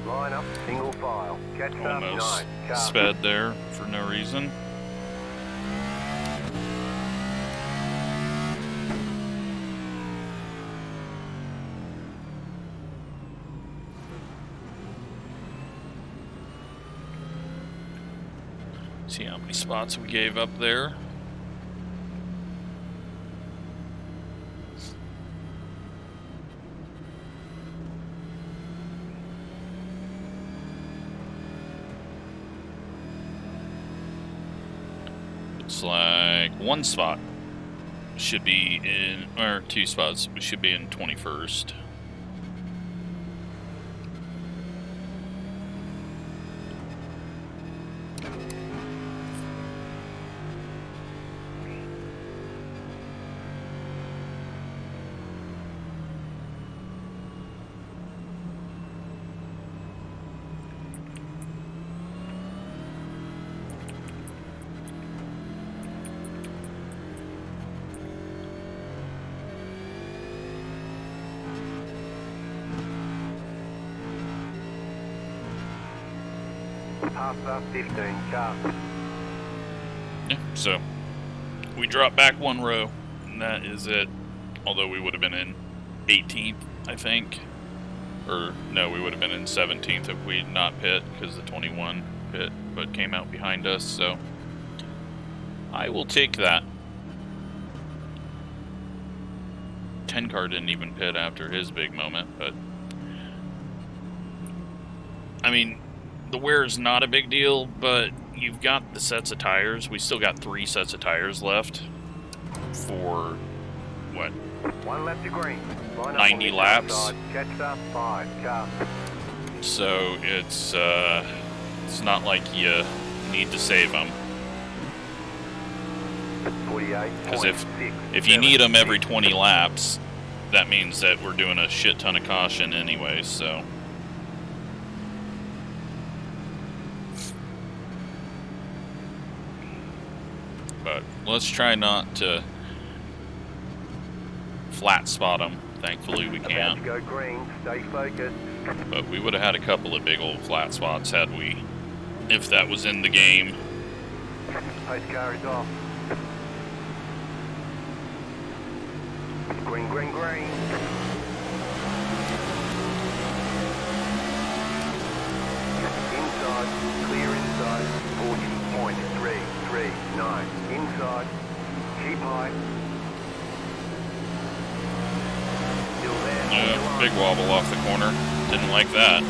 Line up, single file. Catch up, Almost 9. sped there for no reason. See how many spots we gave up there. It's like one spot should be in, or 2 spots we should be in 21st. Pass up, 15 car. Yeah, so we dropped back 1 row, and that is it. Although we would have been in 18th, I think. Or, no, we would have been in 17th if we'd not pit, because the 21 pit, but came out behind us, so I will take that. 10 car didn't even pit after his big moment, but I mean, the wear is not a big deal, but you've got the sets of tires. We still got 3 sets of tires left for, what? 1 lap to green. Line 90 laps. Outside. Catch up, 5 car. So it's not like you need to save them. 48. Because if you need them every 20 laps, that means that we're doing a shit ton of caution anyway, so. But let's try not to flat spot them. Thankfully we can't. About to go green. Stay focused. But we would have had a couple of big old flat spots had we, if that was in the game. Pace car is off. Green, green, green. Inside, clear inside, 40.339. Inside, keep high. Still there. Yeah, big wobble off the corner. Didn't like that.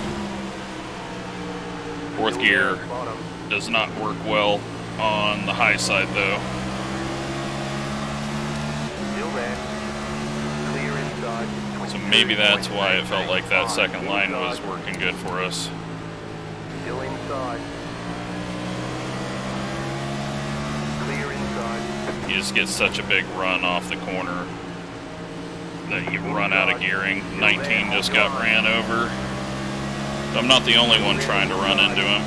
4th gear does not work well on the high side though. Still there. Clear inside. So maybe that's why it felt like that second line was working good for us. Still inside. Clear inside. You just get such a big run off the corner that you run out of gearing. 19 just got ran over. I'm not the only one trying to run into him.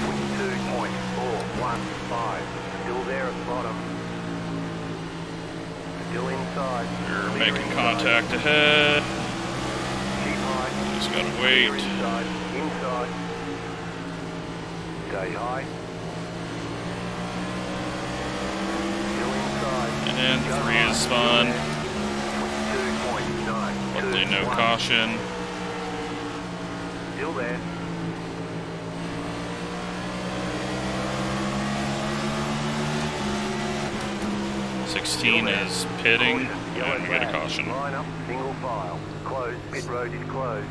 22.415. Still there at the bottom. Still inside. You're making contact ahead. Keep high. Just gotta wait. Inside. Inside. Stay high. Still inside. And 3 is fun. 22.9. But they know caution. Still there. '16 is pitting, and we get a caution. Line up, single file. Closed, pit road is closed.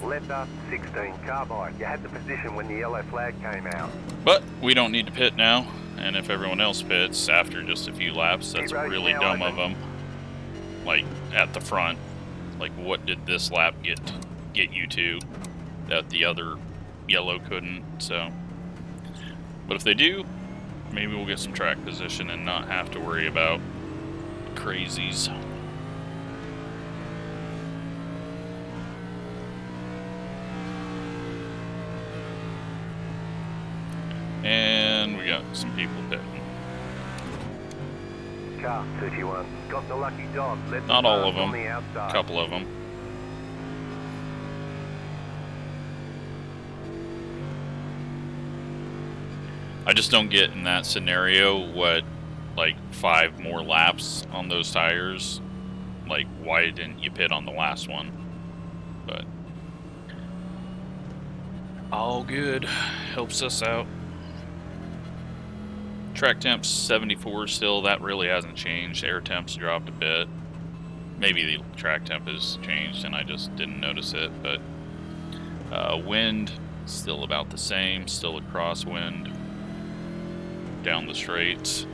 Left up, 16, carbide. You had the position when the yellow flag came out. But we don't need to pit now, and if everyone else pits after just a few laps, that's really dumb of them. Like, at the front. Like, what did this lap get you to that the other yellow couldn't? So, but if they do, maybe we'll get some track position and not have to worry about crazies. And we got some people pitting. Car 31. Got the lucky dog. Let Not all of them. on the outside. A couple of them. I just don't get in that scenario what, like, 5 more laps on those tires. Like, why didn't you pit on the last one? But all good. Helps us out. Track temp's 74 still. That really hasn't changed. Air temp's dropped a bit. Maybe the track temp has changed and I just didn't notice it. But wind still about the same. Still a crosswind down the straights.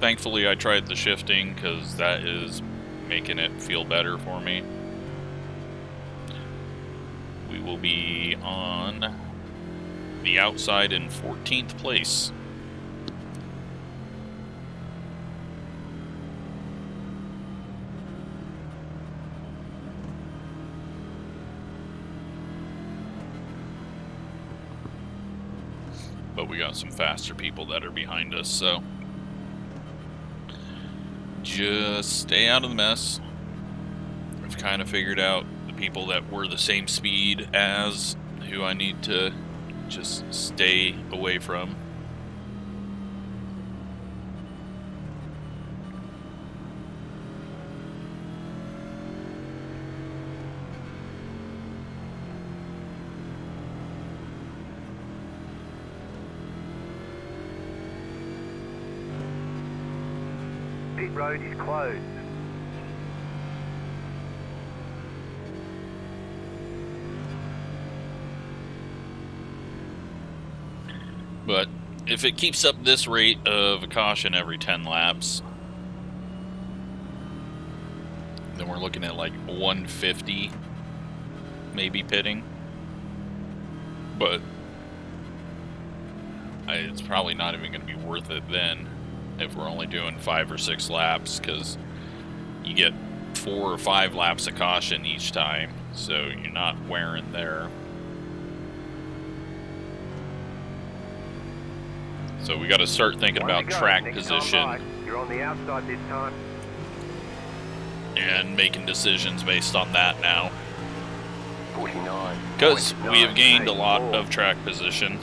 Thankfully, I tried the shifting because that is making it feel better for me. We will be on the outside in 14th place. But we got some faster people that are behind us, so just stay out of the mess. I've kind of figured out the people that were the same speed as who I need to just stay away from. Pit road is closed. But if it keeps up this rate of a caution every 10 laps, then we're looking at like 150 maybe pitting. But it's probably not even going to be worth it then if we're only doing 5 or 6 laps, because you get 4 or 5 laps of caution each time, so you're not wearing there. So we got to start thinking about track position. You're on the outside this time. And making decisions based on that now. 49. Because we have gained a lot of track position.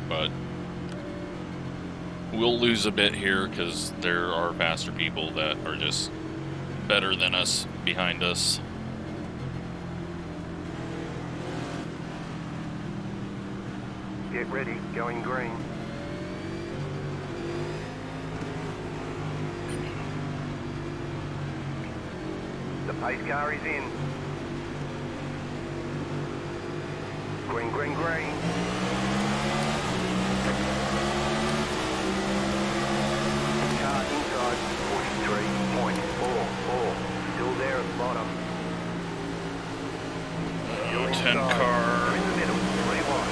But we'll lose a bit here because there are faster people that are just better than us behind us. Get ready, going green. The pace car is in. Green, green, green. Car inside, 43.44. Still there at the bottom. Still 10 inside. car. In the middle, 3 wide.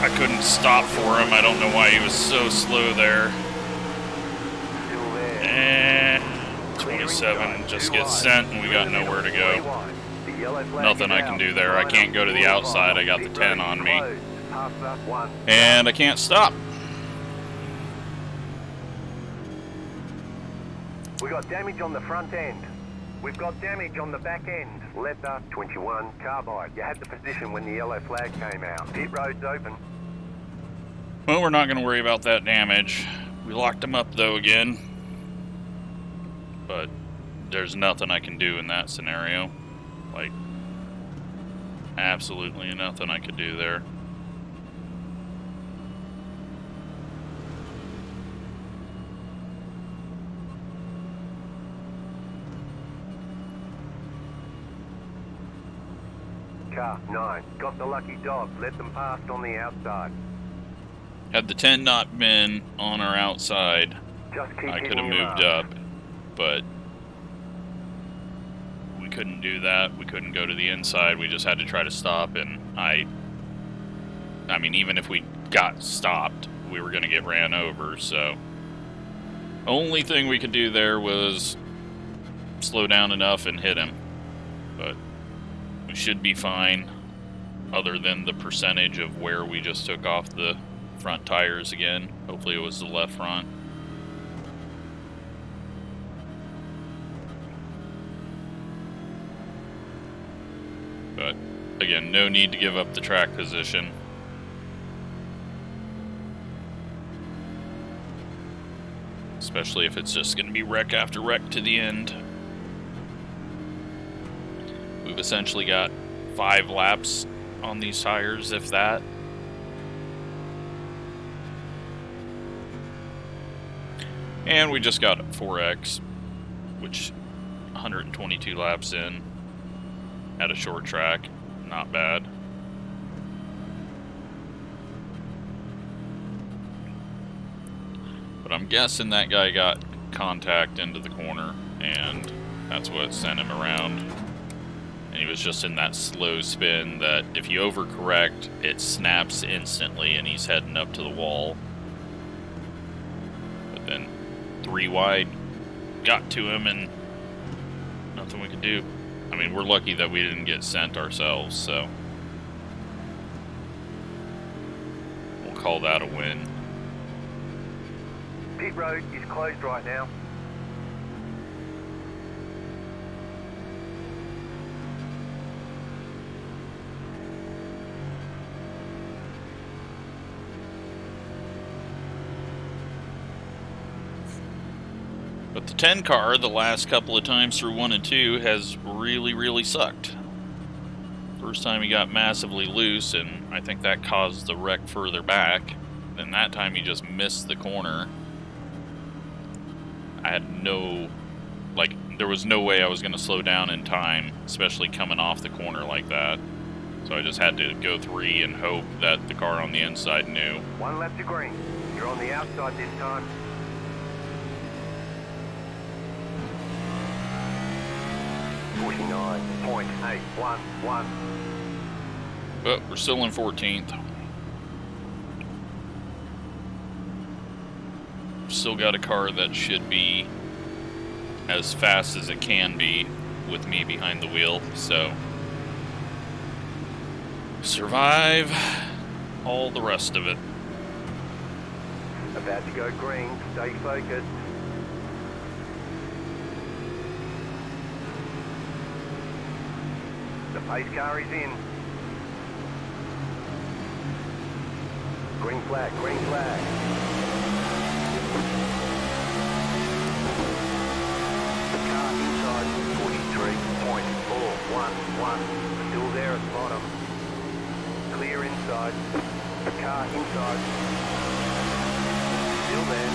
I couldn't stop for him. I don't know why he was so slow there. Still there. 27 just gets sent and we got nowhere to go. Nothing I can do there. I can't go to the outside. I got the 10 on me. And I can't stop. We got damage on the front end. We've got damage on the back end. Leather 21 carbide. You had the position when the yellow flag came out. Pit road's open. Well, we're not going to worry about that damage. We locked him up though again. But there's nothing I can do in that scenario. Like, absolutely nothing I could do there. Car 9. Got the lucky dog. Let them pass on the outside. Had the 10 not been on our outside, Just keep I could hitting have your moved mark. up, but we couldn't do that. We couldn't go to the inside. We just had to try to stop, and I mean, even if we got stopped, we were going to get ran over, so only thing we could do there was slow down enough and hit him, but we should be fine, other than the percentage of where we just took off the front tires again. Hopefully it was the left front. But again, no need to give up the track position. Especially if it's just going to be wreck after wreck to the end. We've essentially got 5 laps on these tires, if that. And we just got 4X, which 122 laps in at a short track. Not bad. But I'm guessing that guy got contact into the corner, and that's what sent him around. And he was just in that slow spin that if you overcorrect, it snaps instantly and he's heading up to the wall. But then 3 wide got to him and nothing we could do. I mean, we're lucky that we didn't get sent ourselves, so we'll call that a win. Pit road is closed right now. But the 10 car, the last couple of times through 1 and 2, has really sucked. First time he got massively loose, and I think that caused the wreck further back. Then that time he just missed the corner. I had no, there was no way I was going to slow down in time, especially coming off the corner like that. So I just had to go 3 and hope that the car on the inside knew. 1 lap to green. You're on the outside this time. .811. But we're still in 14th. Still got a car that should be as fast as it can be with me behind the wheel, so survive all the rest of it. About to go green, stay focused. The pace car is in. Green flag, green flag. The car inside 43.411. Still there at the bottom. Clear inside. The car inside. Still there.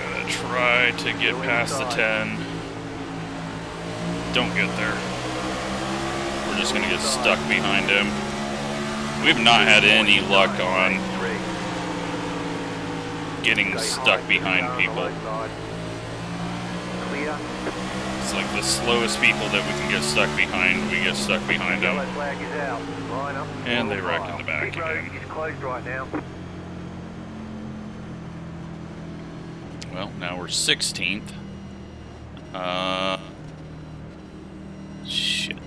Gonna try to get past the 10. Don't get there. We're just gonna get stuck behind him. We've not had any luck on getting stuck behind people. It's like the slowest people that we can get stuck behind, we get stuck behind them. And they wreck in the back again. Well, now we're 16th. Shit.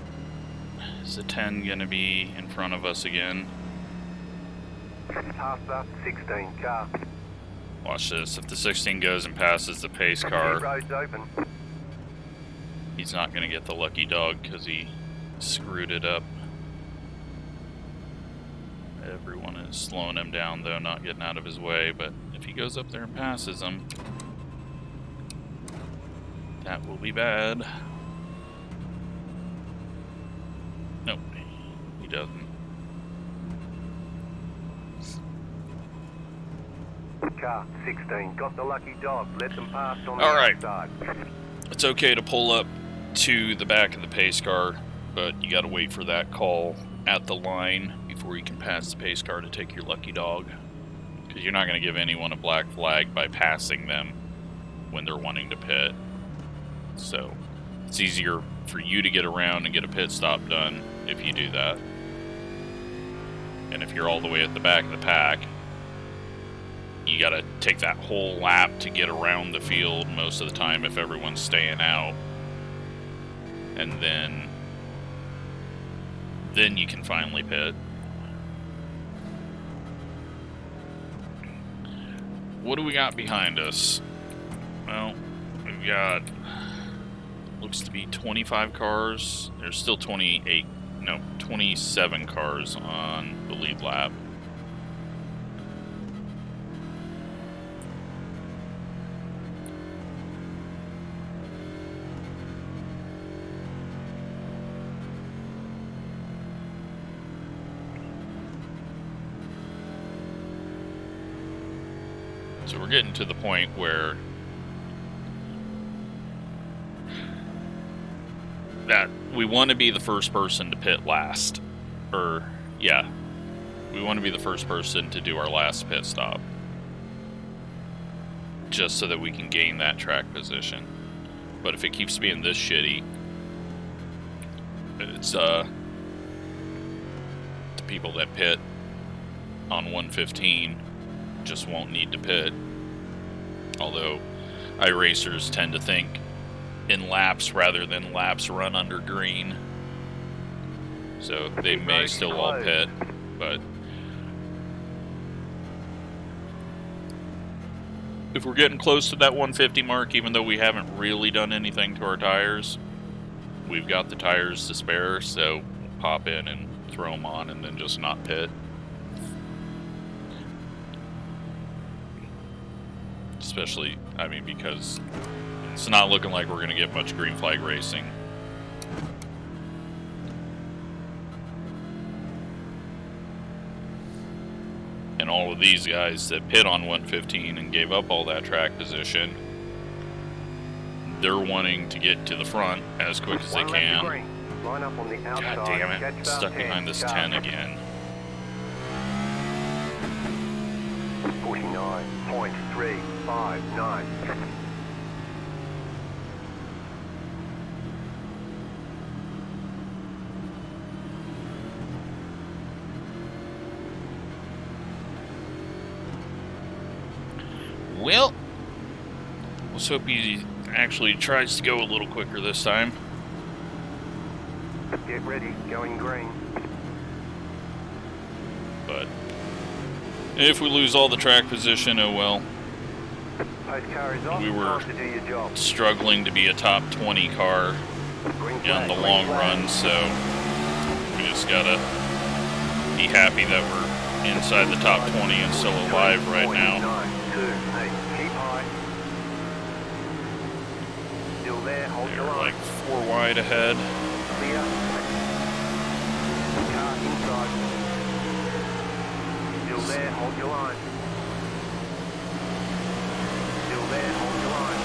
Is the 10 gonna be in front of us again? Pass up 16 car. Watch this. If the 16 goes and passes the pace car, Road's open. he's not gonna get the lucky dog because he screwed it up. Everyone is slowing him down though, not getting out of his way, but if he goes up there and passes him, that will be bad. Nope, he doesn't. Car 16 got the lucky dog. Let them pass on the outside. It's okay to pull up to the back of the pace car, but you gotta wait for that call at the line before you can pass the pace car to take your lucky dog. Because you're not gonna give anyone a black flag by passing them when they're wanting to pit. So it's easier for you to get around and get a pit stop done if you do that. And if you're all the way at the back of the pack, you gotta take that whole lap to get around the field most of the time if everyone's staying out. and then you can finally pit. What do we got behind us? Well, we've got, looks to be 25 cars. There's still 27 cars on the lead lap. So we're getting to the point where that we want to be the first person to pit last. Or, yeah, we want to be the first person to do our last pit stop. Just so that we can gain that track position. But if it keeps being this shitty, it's, the people that pit on 115 just won't need to pit. Although iRacers tend to think in laps rather than laps run under green. So they may still all pit, but if we're getting close to that 150 mark, even though we haven't really done anything to our tires, we've got the tires to spare, so we'll pop in and throw them on and then just not pit. Especially, I mean, because it's not looking like we're going to get much green flag racing. And all of these guys that pit on 115 and gave up all that track position, they're wanting to get to the front as quick as they can. God damn it, stuck behind this 10 again. 49.359. Well, let's hope he actually tries to go a little quicker this time. Get ready, going green. But if we lose all the track position, oh well. We were struggling to be a top 20 car in the long run, so we just gotta be happy that we're inside the top 20 and still alive right now. They're like 4 wide ahead. Still there, hold your line. Still there, hold your line.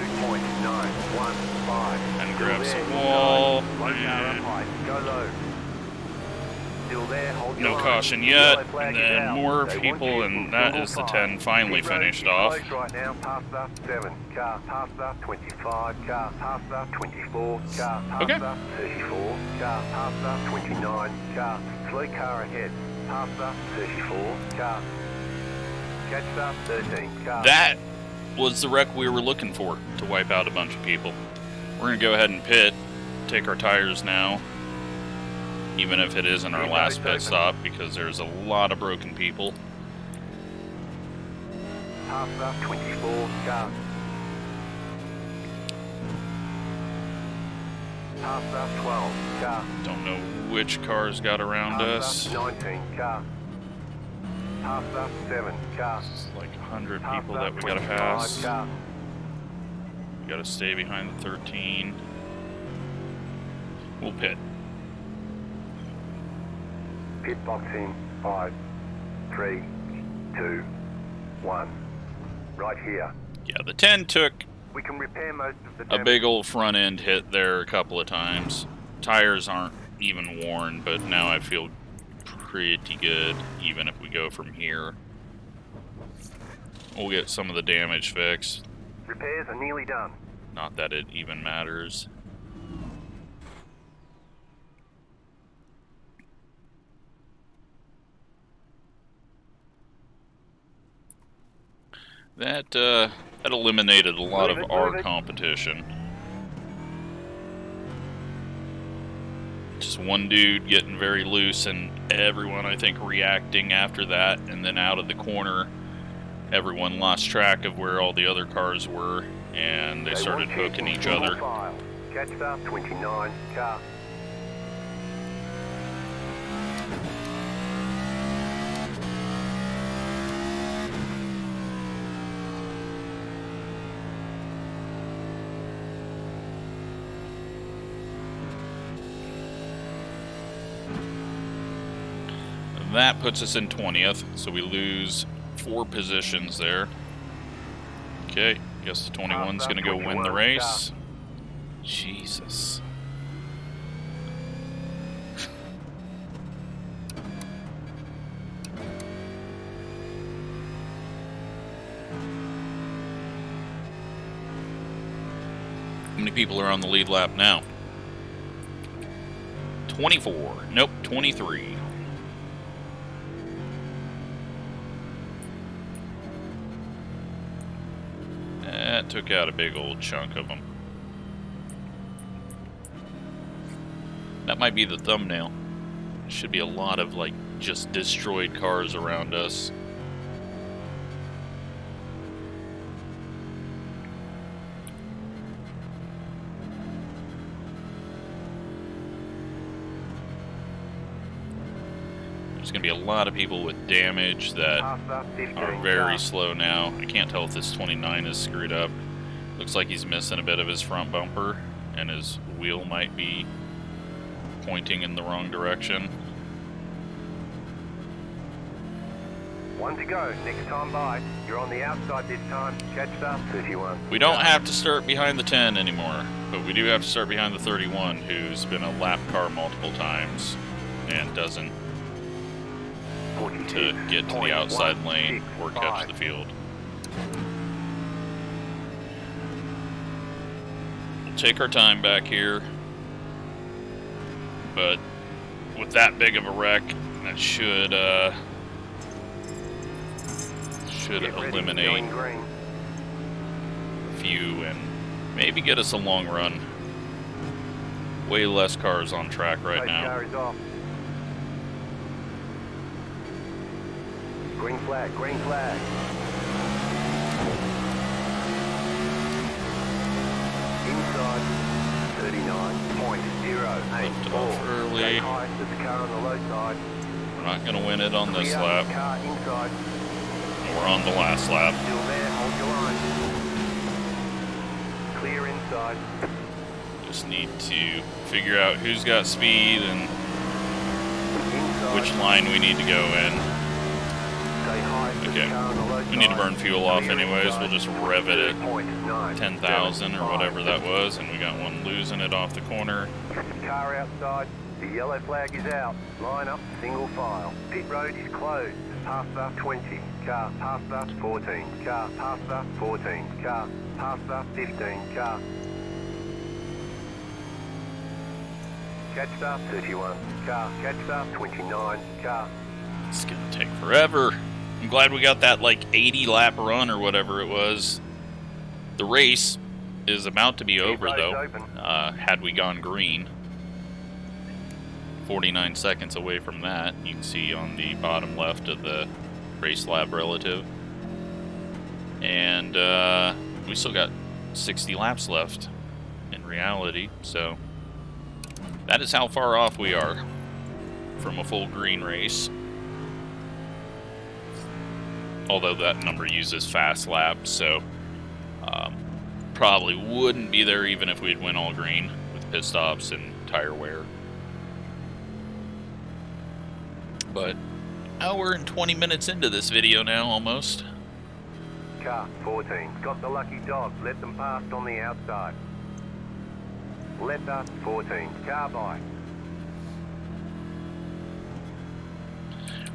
22.915. And grab some wall. Go low. Still there, hold your No line. caution yet, and then more people, and that is the 10 finally finished off. Right now, past the 7, car past the 25, car past the 24, car past the 34, car past the 29, car, slow car ahead, past the 34, car, catch the 13, car. That was the wreck we were looking for, to wipe out a bunch of people. We're going to go ahead and pit, take our tires now, even if it isn't our last pit stop, because there's a lot of broken people. Past the 24, car. Past the 12, car. Don't know which cars got around us. 19, car. Past the 7, car. It's like 100 people that we gotta pass. Car. We gotta stay behind the 13. We'll pit. Pit boxing, 5, 3, 2, 1. Right here. Yeah, the 10 took We can repair most of the a damage. big old front end hit there a couple of times. Tires aren't even worn, but now I feel pretty good, even if we go from here. We'll get some of the damage fixed. Repairs are nearly done. Not that it even matters. That eliminated a lot of our competition. Just one dude getting very loose and everyone, I think, reacting after that, and then out of the corner, everyone lost track of where all the other cars were, and they started hooking each other. Catch up 29 car. That puts us in 20th, so we lose 4 positions there. Okay, guess the 21's gonna go win the race. Jesus. How many people are on the lead lap now? 24. Nope, 23. That took out a big old chunk of them. That might be the thumbnail. Should be a lot of, like, just destroyed cars around us. There's going to be a lot of people with damage that are very slow now. I can't tell if this 29 is screwed up. Looks like he's missing a bit of his front bumper, and his wheel might be pointing in the wrong direction. One to go, next time by. You're on the outside this time. Catch up 31. We don't have to start behind the 10 anymore, but we do have to start behind the 31, who's been a lap car multiple times and doesn't to get to the outside lane or catch the field. We'll take our time back here, but with that big of a wreck, that should eliminate a few and maybe get us a long run. Way less cars on track right now. Green flag, green flag. Inside 39.084. Lift off early. There's a car on the low side. We're not going to win it on this lap. Car inside. We're on the last lap. Still there, hold your line. Clear inside. Just need to figure out who's got speed and which line we need to go in. Okay, we need to burn fuel off anyways. We'll just rev it at 10,000 or whatever that was, and we got one losing it off the corner. Car outside, the yellow flag is out. Line up, single file. Pit road is closed. Past the 20, car, past the 14, car, past the 14, car, past the 15, car. Catch up 31, car, catch up 29, car. It's gonna take forever. I'm glad we got that like 80 lap run or whatever it was. The race is about to be over though, had we gone green. 49 seconds away from that, you can see on the bottom left of the Racelab relative. And we still got 60 laps left in reality, so that is how far off we are from a full green race. Although that number uses fast laps, so probably wouldn't be there even if we'd win all green with pit stops and tire wear. But hour and 20 minutes into this video now, almost. Car 14, got the lucky dog. Let them pass on the outside. Let the 14, car by.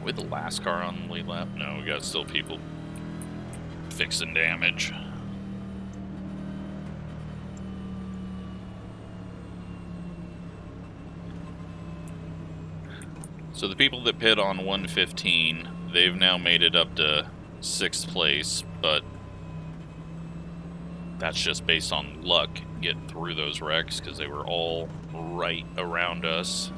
With the last car on the lead lap? No, we got still people fixing damage. So the people that pit on 115, they've now made it up to 6th place, but that's just based on luck getting through those wrecks because they were all right around us.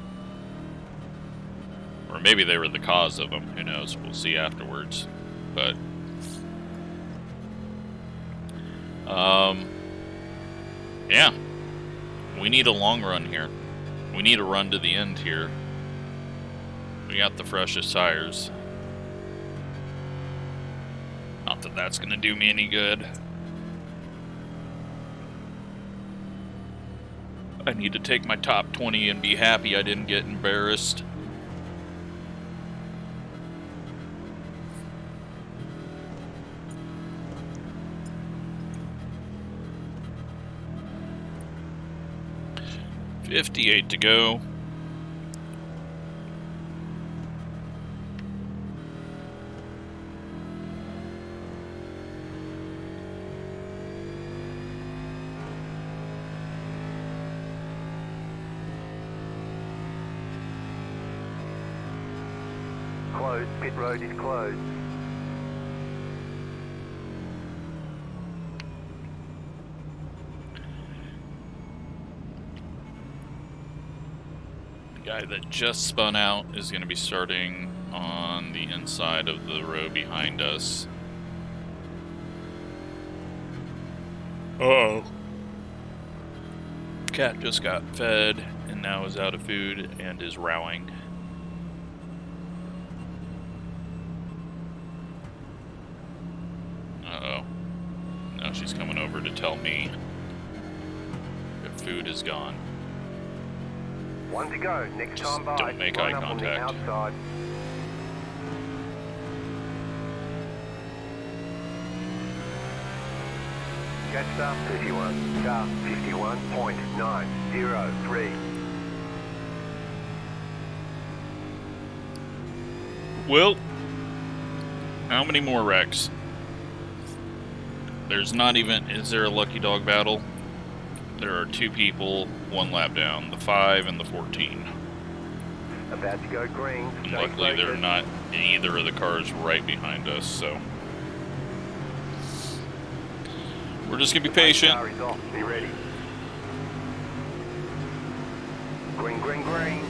Or maybe they were the cause of them. Who knows? We'll see afterwards. But yeah, we need a long run here. We need a run to the end here. We got the freshest tires. Not that that's going to do me any good. I need to take my top 20 and be happy I didn't get embarrassed. $58 to go. Closed. Pit road is closed. The guy that just spun out is going to be starting on the inside of the row behind us. Uh-oh. Cat just got fed and now is out of food and is rowing. Uh-oh. Now she's coming over to tell me if food is gone. One to go. Next time by. Don't make eye Line up on the contact. outside. Catch start 31. Car 51.903. Well, how many more wrecks? There's not even... Is there a lucky dog battle? There are 2 people, 1 lap down. The 5 and the 14. About to go green. And luckily they're not in either of the cars right behind us, so... We're just gonna be patient. Car is off. Be ready. Green, green, green.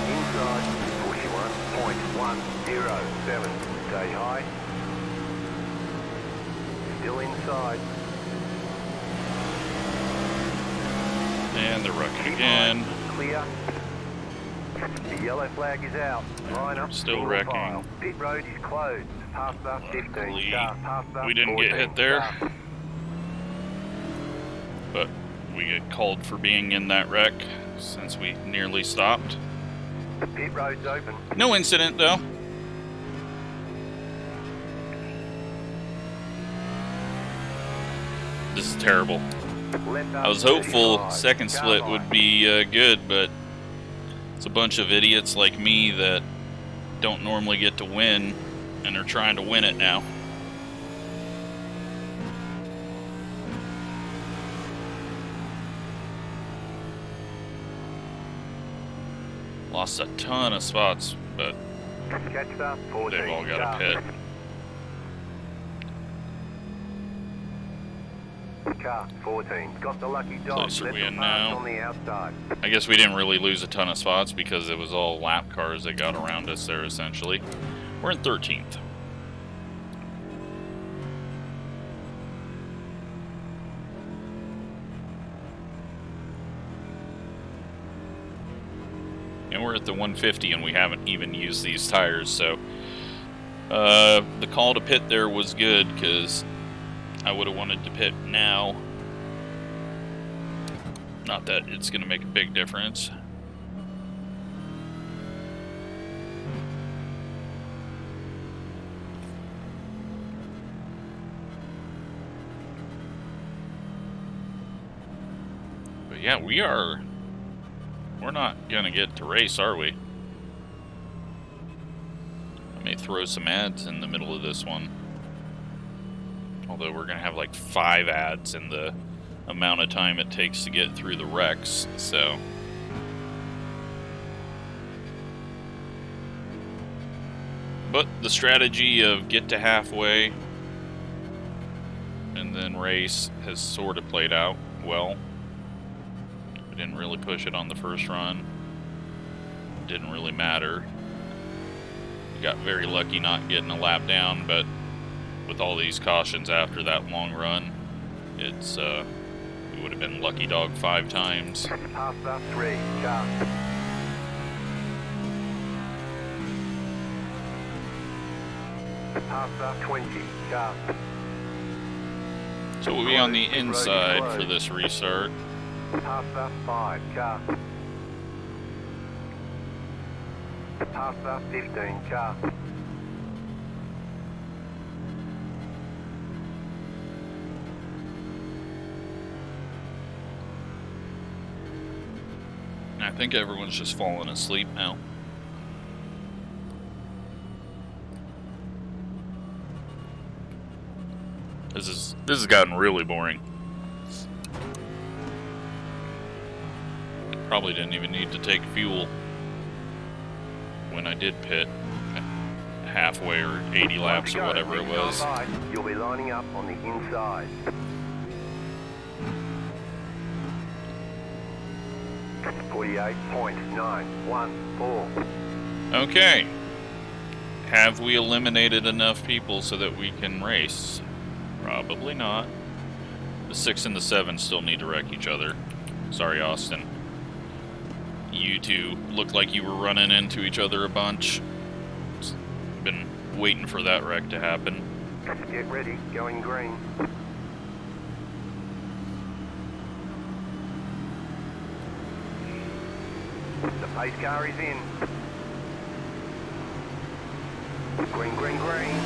Inside 41.107. Stay high. Still inside. And they're wrecking again. Clear. The yellow flag is out. Line up. Still single wrecking. file. Pit road is closed. Past the 15. Car, past the We didn't get 14. hit there. Car. But we get called for being in that wreck since we nearly stopped. The pit road's open. No incident though. This is terrible. Left I was up hopeful 35. second Car split line. would be good, but it's a bunch of idiots like me that don't normally get to win and are trying to win it now. Lost a ton of spots, but Catch start 14. they've all got Car. a pit. Car 14. Got the lucky dog. Place are Let we the in pass now? on the outside. I guess we didn't really lose a ton of spots because it was all lap cars that got around us there essentially. We're in 13th. And we're at the 150 and we haven't even used these tires, so the call to pit there was good because I would have wanted to pit now. Not that it's going to make a big difference. But yeah, we're not going to get to race, are we? I may throw some ads in the middle of this one. Although we're going to have like 5 ads in the amount of time it takes to get through the wrecks, so... But the strategy of get to halfway and then race has sort of played out well. I didn't really push it on the first run. Didn't really matter. Got very lucky not getting a lap down, but with all these cautions after that long run, it's we would have been lucky dog 5 times. Past that 3, car. Past that 20, car. So we'll be on the inside for this restart. Past that 5, car. Past that 15, car. I think everyone's just falling asleep now. This has gotten really boring. Probably didn't even need to take fuel when I did pit halfway or 80 laps or whatever it was. You'll be lining up on the inside. .914. Okay. Have we eliminated enough people so that we can race? Probably not. The 6 and the 7 still need to wreck each other. Sorry, Austin. You two looked like you were running into each other a bunch. Been waiting for that wreck to happen. Get ready, going green. The pace car is in. Green, green, green.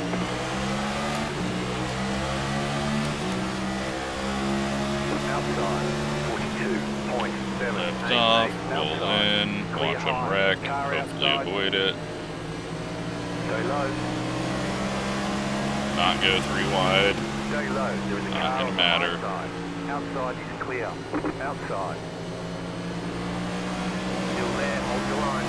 Outside, 42.7. Left off, pull in, watch them wreck, hopefully avoid it. Stay low. Not go 3 wide. Stay low. There is a Not car gonna on the matter. outside. Outside is clear. Outside. Still there, hold your line.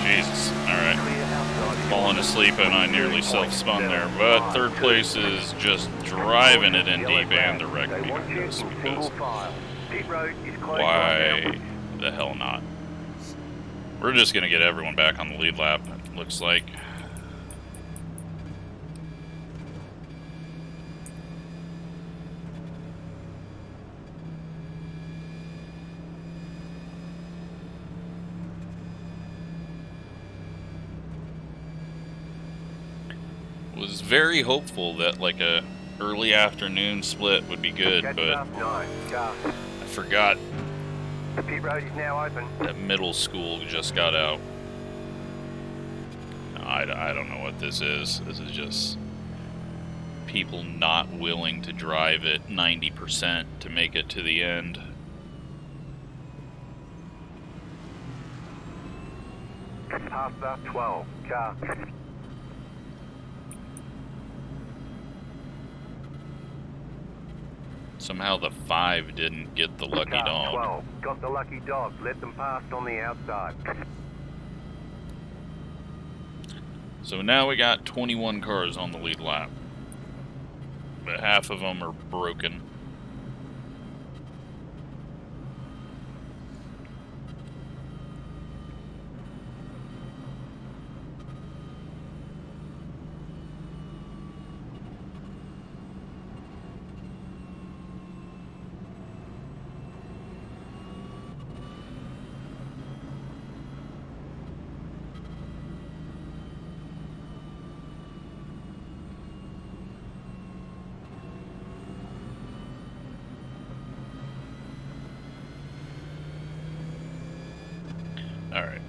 Jesus, alright. Clear outside. Falling asleep and I nearly self-spun there, but 3rd place is just driving it in deep and the wreck They want you in because single file. Pit road is closed right why now. the hell not? We're just gonna get everyone back on the lead lap, it looks like. Was very hopeful that like a early afternoon split would be good, Catch but up, 9, car. I forgot The pit road is now open. that middle school just got out. I don't know what this is. This is just people not willing to drive at 90% to make it to the end. Past that 12, car. Somehow the 5 didn't get the lucky Car dog. 12, got the lucky dog. Let them pass on the outside. So now we got 21 cars on the lead lap. But half of them are broken. Alright.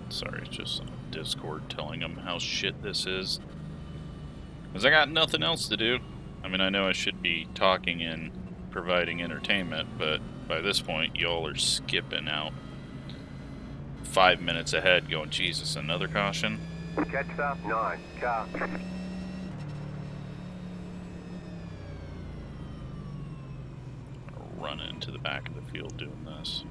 Sorry, it's just on Discord telling them how shit this is. Because I got nothing else to do. I mean, I know I should be talking and providing entertainment, but by this point, y'all are skipping out 5 minutes ahead going, Jesus, another caution? Catch up, 9, car. run into the back of the field doing this.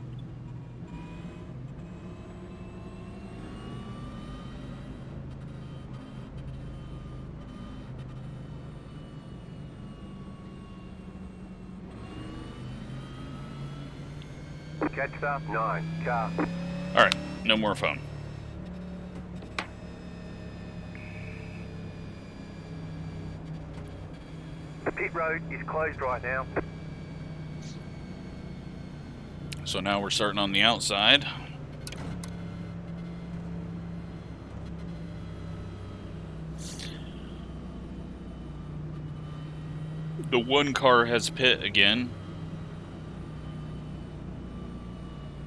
Catch up 9, car. Alright, no more phone. The pit road is closed right now. So now we're starting on the outside. The one car has pit again.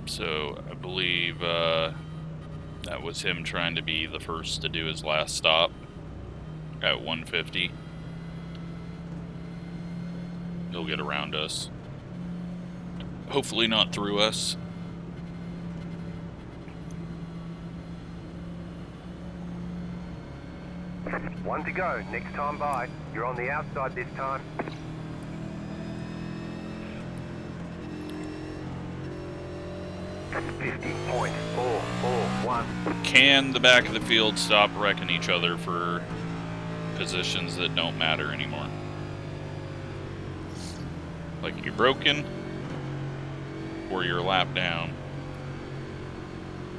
So I believe that was him trying to be the first to do his last stop at 150. He'll get around us. Hopefully not through us. One to go. Next time by. You're on the outside this time. .441. Can the back of the field stop wrecking each other for positions that don't matter anymore? Like you're broken or you're a lap down.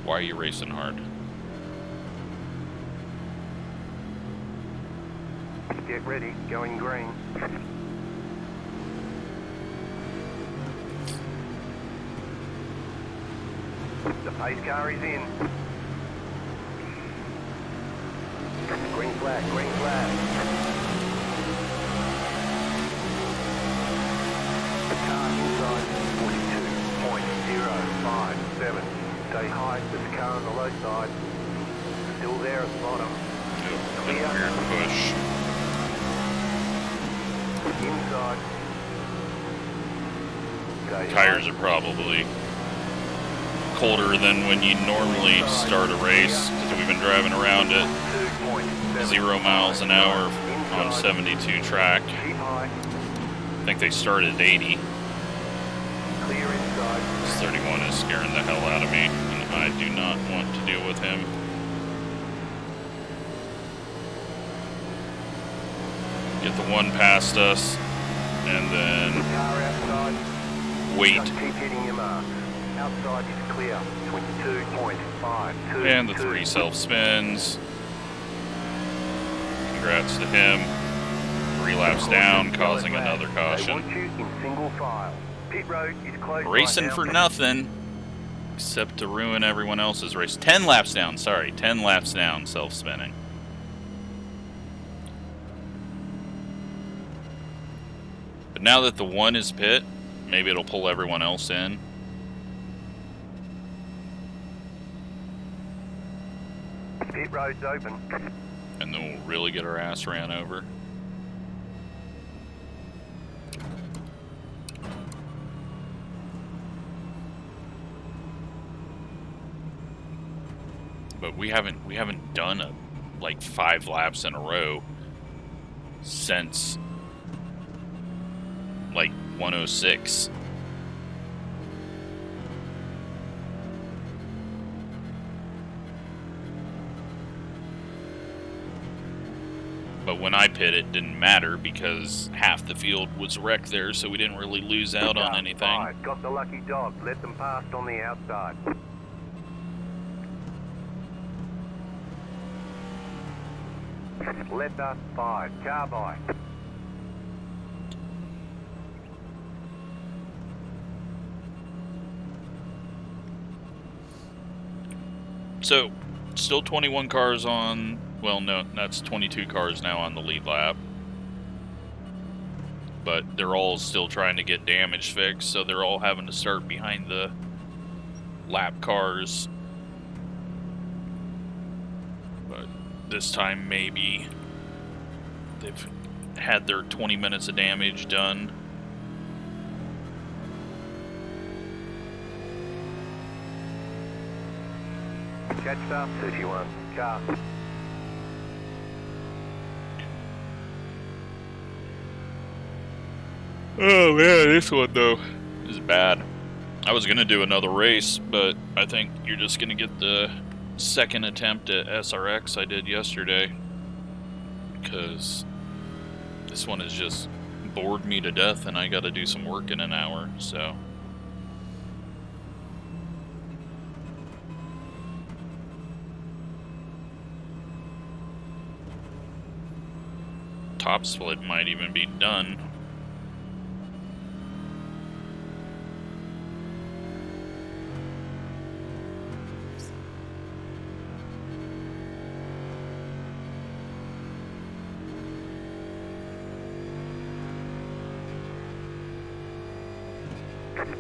Why are you racing hard? Get ready, going green. The pace car is in. Green flag, green flag. The car inside 42.057. Stay high with the car on the low side. Still there at the bottom. Bit of a weird push. Inside. Tires are probably colder than when you normally start a race, because we've been driving around at 0 miles an hour on 72 track. I think they started at 80. This 31 is scaring the hell out of me, and I do not want to deal with him. Get the one past us, and then wait. Keep hitting your marks. Outside is clear. 22.52. And the 3 self-spins. Congrats to him. 3 laps down, causing another caution. Pit road is closed Racing right for now. nothing, except to ruin everyone else's race. 10 laps down, sorry. 10 laps down, self-spinning. But now that the 1 is pit, maybe it'll pull everyone else in. Pit road's open. And then we'll really get our ass ran over. But we haven't done like 5 laps in a row since like 106. But when I pit, it didn't matter because half the field was wrecked there, so we didn't really lose out on anything. Got the lucky dog. Let them past on the outside. Letter 5, car by. So, still 21 cars on, well, no, that's 22 cars now on the lead lap. But they're all still trying to get damage fixed, so they're all having to start behind the lap cars. But this time, maybe they've had their 20 minutes of damage done. Catch up 31, car. Oh man, this one though. bad. I was gonna do another race, but I think you're just gonna get the second attempt at SRX I did yesterday, because this one has just bored me to death and I gotta do some work in an hour, so. Top split might even be done.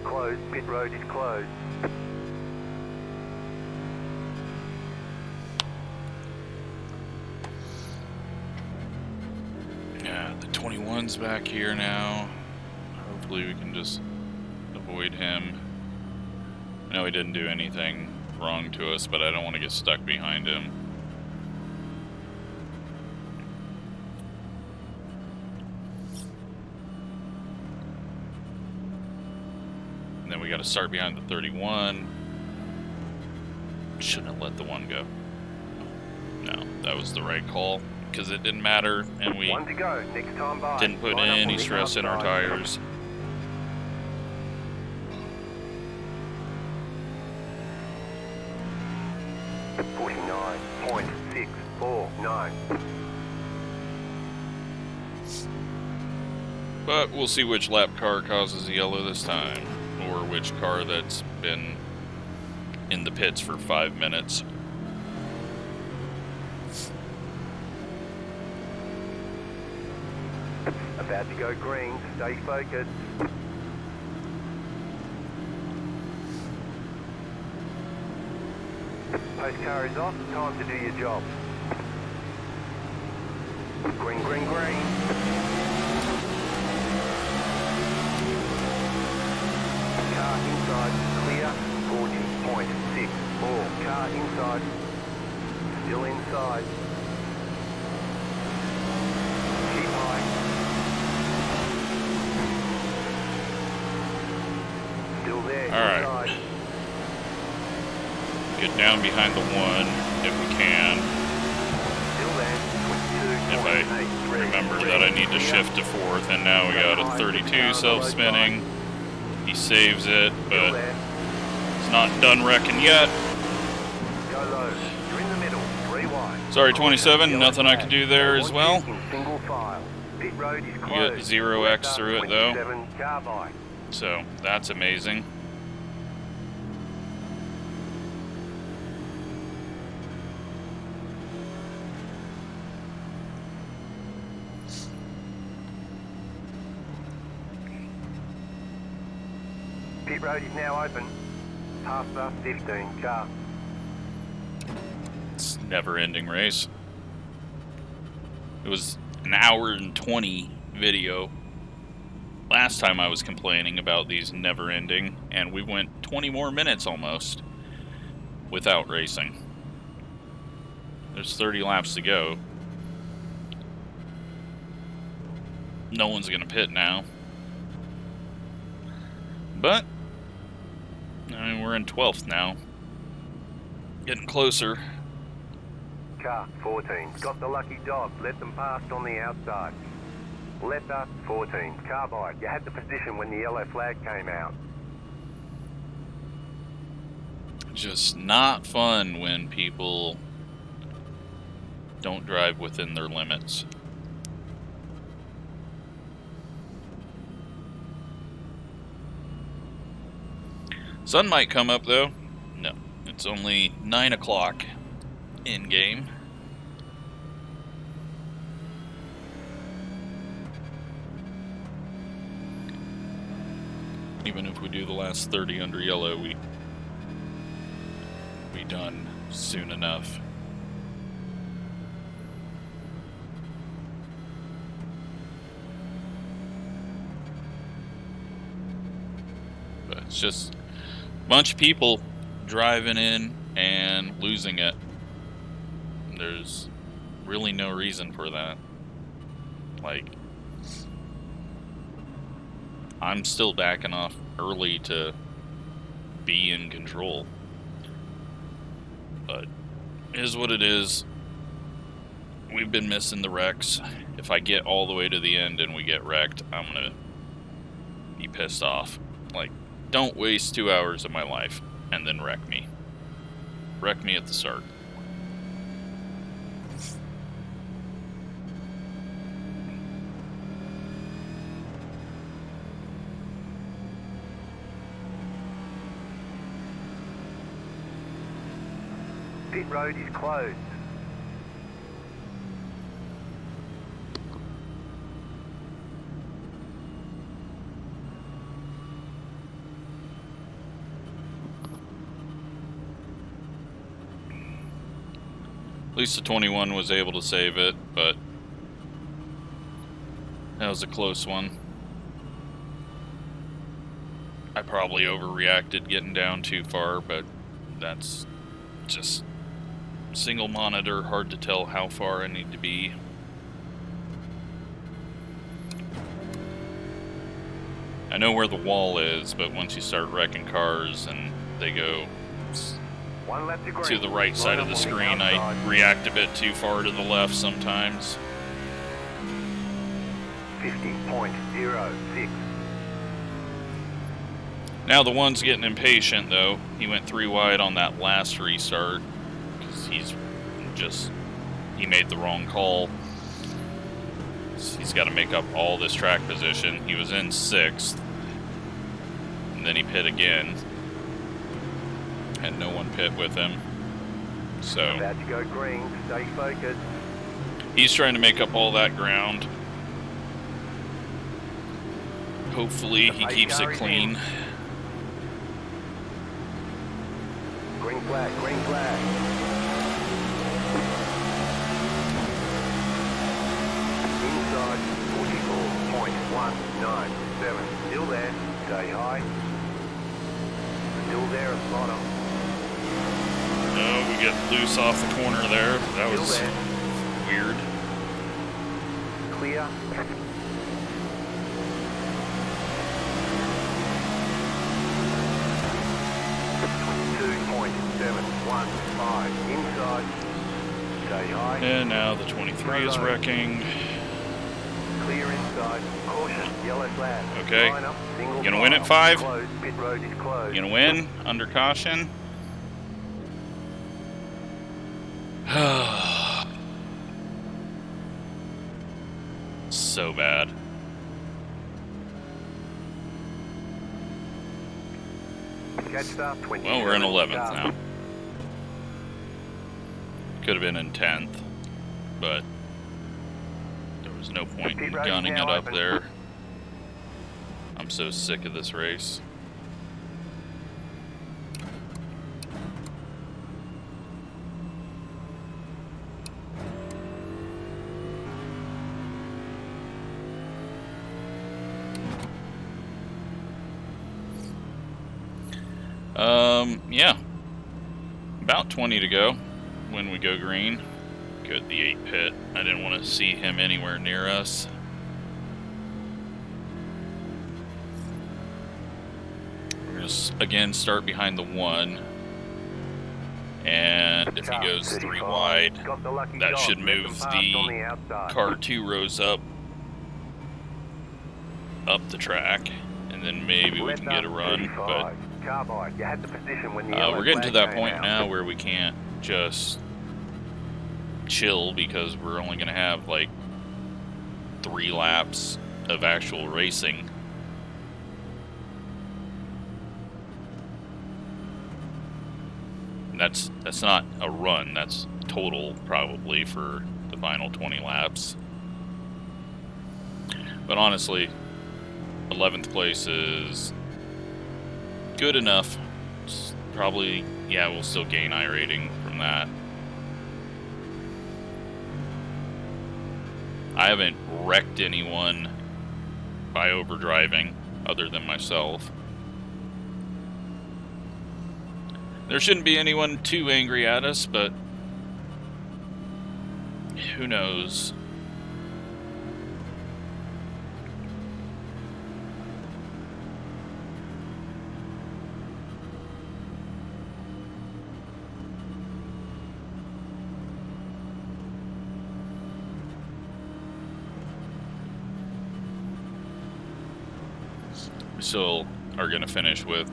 Closed. Pit road is closed. Yeah, the 21's back here now. Hopefully we can just avoid him. I know he didn't do anything wrong to us, but I don't want to get stuck behind him. And then we got to start behind the 31. Shouldn't have let the one go. No, that was the right call, because it didn't matter, and we One to go. Next time by. didn't put Line up any on the stress in our outside. tires. .649. But we'll see which lap car causes the yellow this time, or which car that's been in the pits for 5 minutes. About to go green. Stay focused. Post car is off. Time to do your job. Green, green, green. Car inside. Clear. 40.64. Car inside. Still inside. Keep high. Still there. All right. Inside. Get down behind the one if we can. Still there. If I remember that I need to shift to fourth, and now we got a 32 self-spinning. He saves it, but it's not done wrecking yet. Go low. You're in the middle. 3 wide. Sorry, 27, nothing I can do there as well. Single file. Pit road is You closed. get 0x through it though, 27 car by. so that's amazing. Pit road is now open. Past the 15 car. It's a never-ending race. It was an hour and 20 video last time I was complaining about these never-ending, and we went 20 more minutes almost without racing. There's 30 laps to go. No one's gonna pit now. But I mean, we're in 12th now. Getting closer. Car 14. Got the lucky dog. Let them past on the outside. Letter 14. Car by. You had the position when the yellow flag came out. Just not fun when people don't drive within their limits. Sun might come up though. No, it's only 9 o'clock in game. Even if we do the last 30 under yellow, we done soon enough. But it's just a bunch of people driving in and losing it. There's really no reason for that. Like, I'm still backing off early to be in control. But it is what it is. We've been missing the wrecks. If I get all the way to the end and we get wrecked, I'm gonna be pissed off. Like, don't waste 2 hours of my life and then wreck me. Wreck me at the start. Pit road is closed. At least the 21 was able to save it, but that was a close one. I probably overreacted getting down too far, but that's just single monitor, hard to tell how far I need to be. I know where the wall is, but once you start wrecking cars and they go to the right side of the screen, I react a bit too far to the left sometimes. 50.06. Now the one's getting impatient though. He went 3 wide on that last restart because he made the wrong call. He's got to make up all this track position. He was in 6th, and then he pit again. Had no one pit with him. So about to go green, stay focused. He's trying to make up all that ground. Hopefully he keeps it clean. Green flag, green flag. Inside 44.197. Still there, stay high. Still there at bottom. Oh, we get loose off the corner there. That was weird. Clear. Inside. Stay high. And now the 23 is wrecking. Clear inside. Caution. Yellow flag. Okay. Line up, single Gonna win at file. 5. Closed. Pit road is closed. Gonna win under caution. So bad. Catch start 20. Well, we're in 11th now. Could have been in 10th, but there was no point in gunning it up there. I'm so sick of this race. Yeah. About 20 to go when we go green. Good, the 8 pit. I didn't want to see him anywhere near us. We're going to, again, start behind the 1. And if he goes 3 wide, that should move the car 2 rows up the track. And then maybe we can get a run, but we're getting to that point now where we can't just chill because we're only going to have like 3 laps of actual racing. And that's not a run, that's total probably for the final 20 laps. But honestly, 11th place is good enough. It's probably, yeah, we'll still gain iRating from that. I haven't wrecked anyone by overdriving other than myself. There shouldn't be anyone too angry at us, but who knows? . 'Cause We still are going to finish with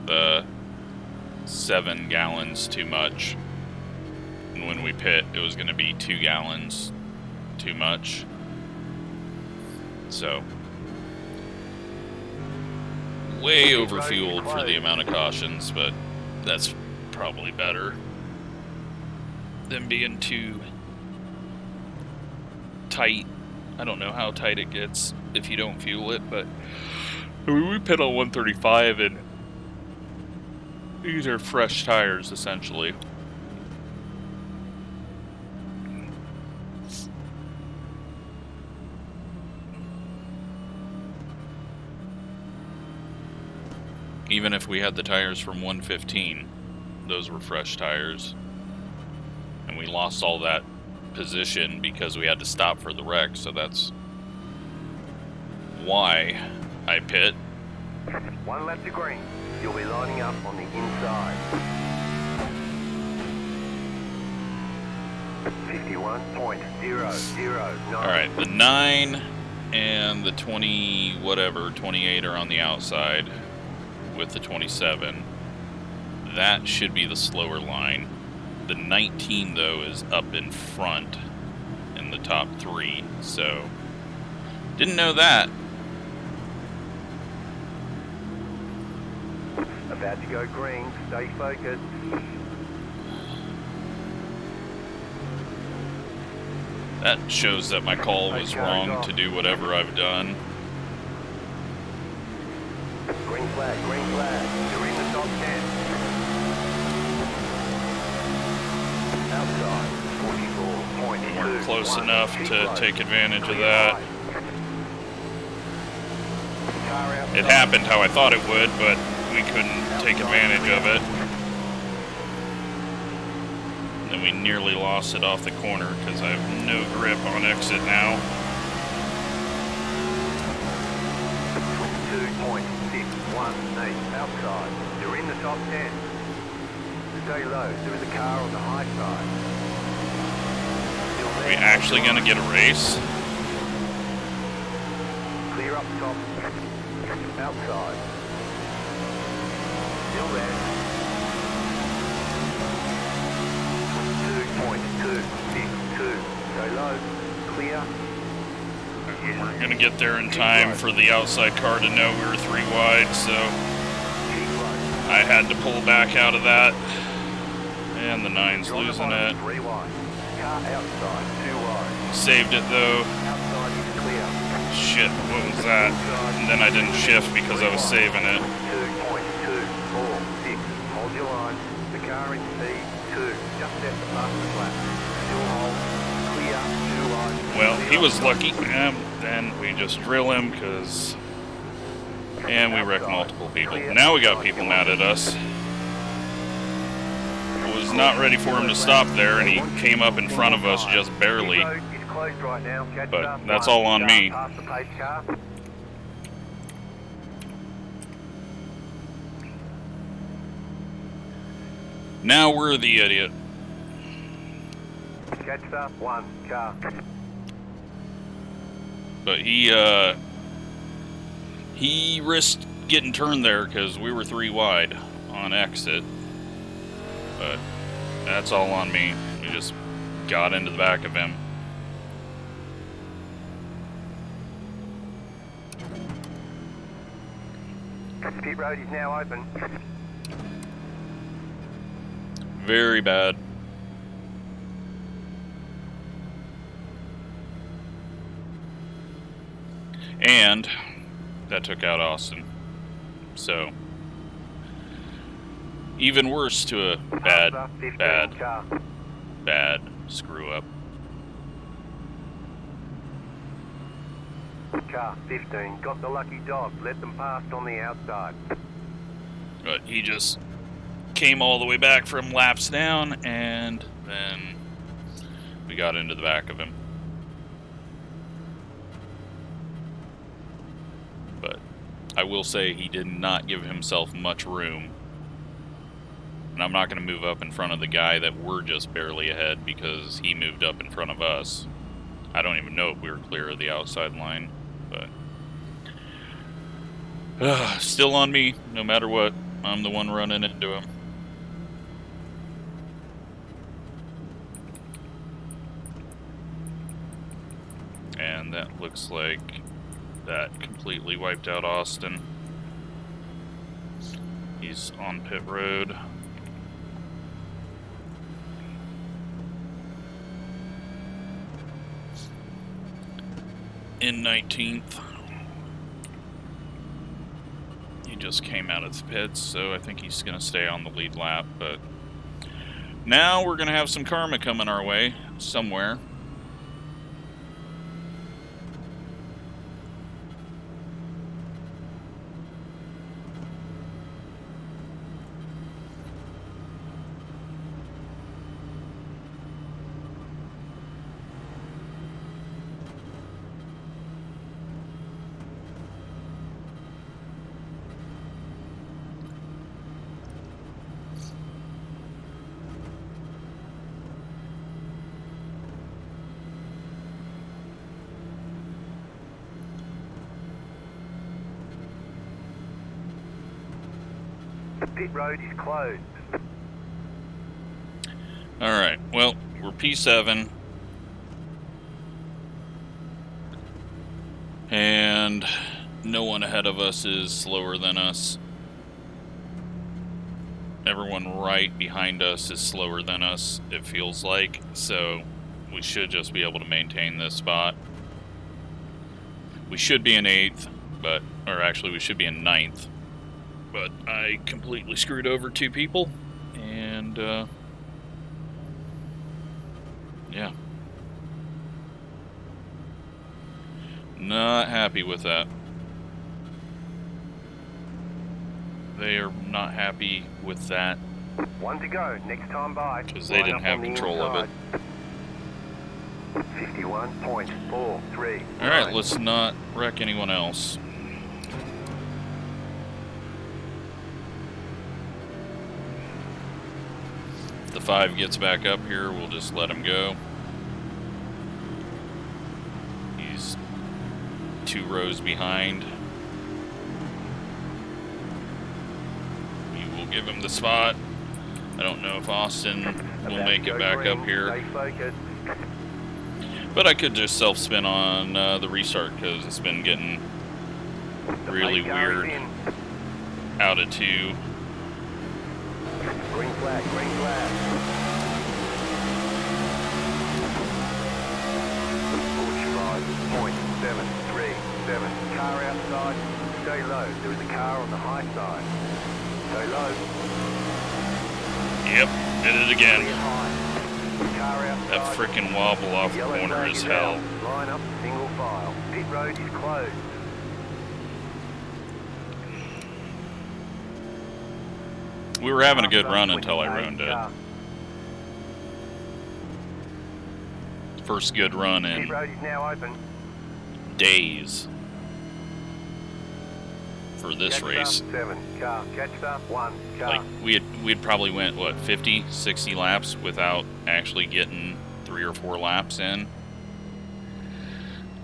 7 gallons too much. And when we pit, it was going to be 2 gallons too much. So, way overfueled for the amount of cautions, but that's probably better than being too tight. I don't know how tight it gets if you don't fuel it, but we pit on 135 and these are fresh tires essentially. Even if we had the tires from 115, those were fresh tires. And we lost all that position because we had to stop for the wreck, so that's why I pit. 1 lap to green. You'll be lining up on the inside. 51.009. Alright, the 9 and the 20, whatever, 28 are on the outside with the 27. That should be the slower line. The 19, though, is up in front in the top 3, so didn't know that. About to go green, stay focused. That shows that my call was wrong to do whatever I've done. Green flag, green flag. You're in the top 10. Outside, 44.2. We're close enough to take advantage of that. It happened how I thought it would, but we couldn't take advantage of it. And we nearly lost it off the corner because I have no grip on exit now. 22.618 outside. You're in the top 10. Stay low. There is a car on the high side. Are we actually going to get a race? Clear up top. Outside. Still there. 22.262. Stay low. Clear. We're going to get there in time for the outside car to know we were 3 wide, so I had to pull back out of that. And the 9's losing it. 3 wide. Car outside. 2 wide. Saved it though. Outside is clear. Shit, what was that? And then I didn't shift because I was saving it. 2.246. Hold your line. The car in P2. Just set the fastest lap. Still hold. Clear. 2 wide. Well, he was lucky. And then we just drill him because... And we wrecked multiple people. Now we got people mad at us. I was not ready for him to stop there, and he came up in front of us just barely. But that's all on me. Now we're the idiot. Catch up 1 car. But he risked getting turned there because we were 3 wide on exit. But that's all on me. We just got into the back of him. Pit road is now open. Very bad. And that took out Austin. So, even worse to a bad screw up. Car 15 got the lucky dog. Let them pass on the outside. But he just came all the way back from laps down, and then we got into the back of him. But I will say he did not give himself much room. And I'm not going to move up in front of the guy that we're just barely ahead because he moved up in front of us. I don't even know if we were clear of the outside line, but Still on me, no matter what. I'm the one running into him. And that looks like that completely wiped out Austin. He's on pit road. In 19th. He just came out of the pits, so I think he's going to stay on the lead lap. But now we're going to have some karma coming our way somewhere. The pit road is closed. Alright, well, we're P7. And no one ahead of us is slower than us. Everyone right behind us is slower than us, it feels like. So we should just be able to maintain this spot. We should be in 8th, but, or actually we should be in 9th. But I completely screwed over 2 people, and yeah. Not happy with that. They are not happy with that. 1 to go, next time by. Because they didn't have control of it. 51.43. Alright, let's not wreck anyone else. If the 5 gets back up here, we'll just let him go. He's 2 rows behind. We will give him the spot. I don't know if Austin will make it back up here. But I could just self-spin on the restart because it's been getting really weird. Out of 2. Green flag, green flag. 45.737. Car outside. Stay low. There is a car on the high side. Stay low. Yep, did it again. Car outside. That frickin' wobble off the corner is hell. Line up single file. Pit road is closed. We were having a good run until I ruined it. First good run in Pit road is now open. days for this race. 7 car, catch up 1 car. Like we'd probably went what 50, 60 laps without actually getting 3 or 4 laps in.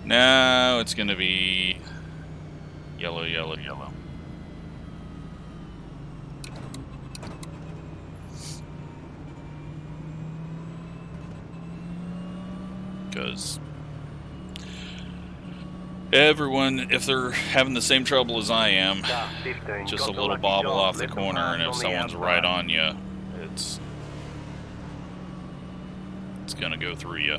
Now it's gonna be yellow, yellow, yellow. Because everyone, if they're having the same trouble as I am, just a little bobble off the corner, and if someone's right on you, it's gonna go through you.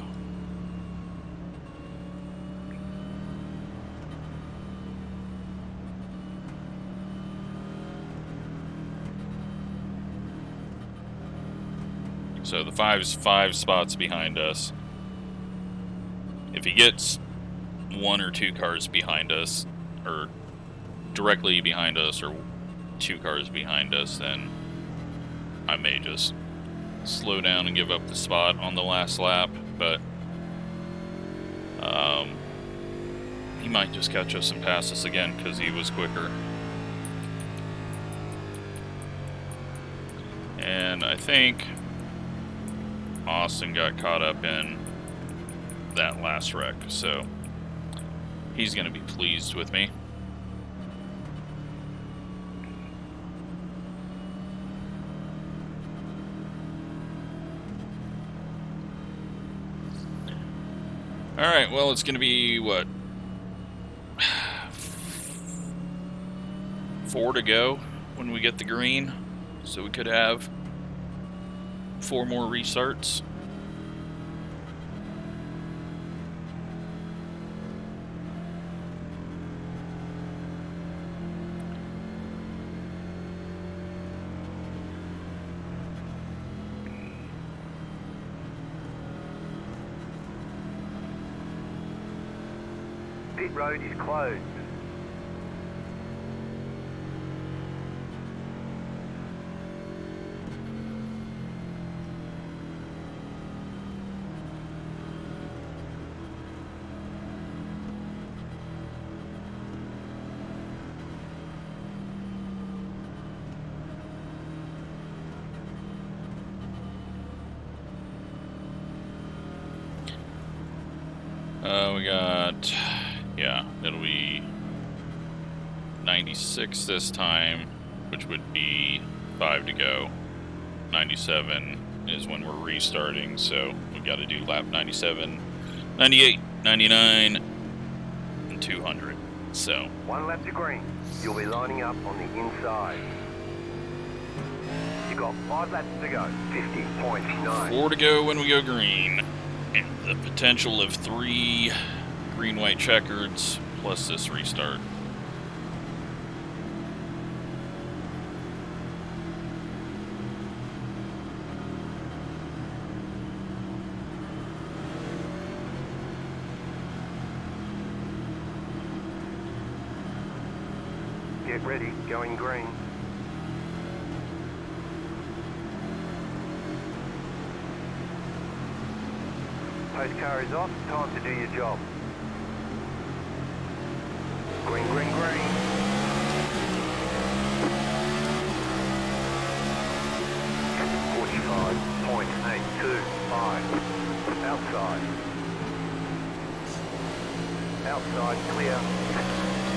So the 5's 5 spots behind us. If he gets 1 or 2 cars behind us, or directly behind us, or 2 cars behind us, then I may just slow down and give up the spot on the last lap, but he might just catch us and pass us again because he was quicker. And I think Austin got caught up in that last wreck, so he's going to be pleased with me. Alright, well, it's going to be, what, 4 to go when we get the green. So we could have 4 more restarts. Pit road is closed. We got, yeah, it'll be 96 this time, which would be 5 to go. 97 is when we're restarting, so we got to do lap 97, 98, 99, and 200. So 1 lap to green. You'll be lining up on the inside. You've got 5 laps to go. 50.9. 4 to go when we go green. And the potential of 3 green-white checkers plus this restart. Get ready, going green. Post car is off, time to do your job. Green, green, green. .825. Outside. Outside, clear.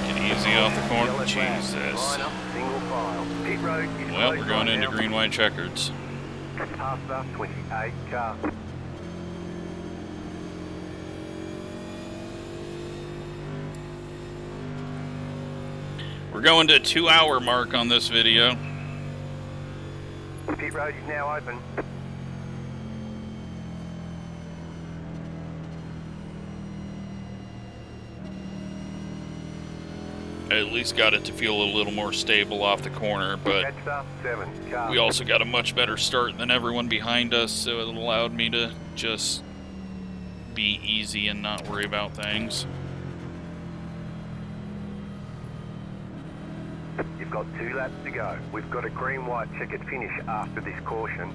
Get easy off the corner. Yellow flag. Jesus. Line up, single file. Pit road is Well, closed we're going right into now. green-white checkers. Past the 28 car. We're going to 2-hour mark on this video. Pit road is now open. I at least got it to feel a little more stable off the corner, but Red Star 7 car. we also got a much better start than everyone behind us, so it allowed me to just be easy and not worry about things. You've got 2 laps to go. We've got a green-white checkered finish after this caution.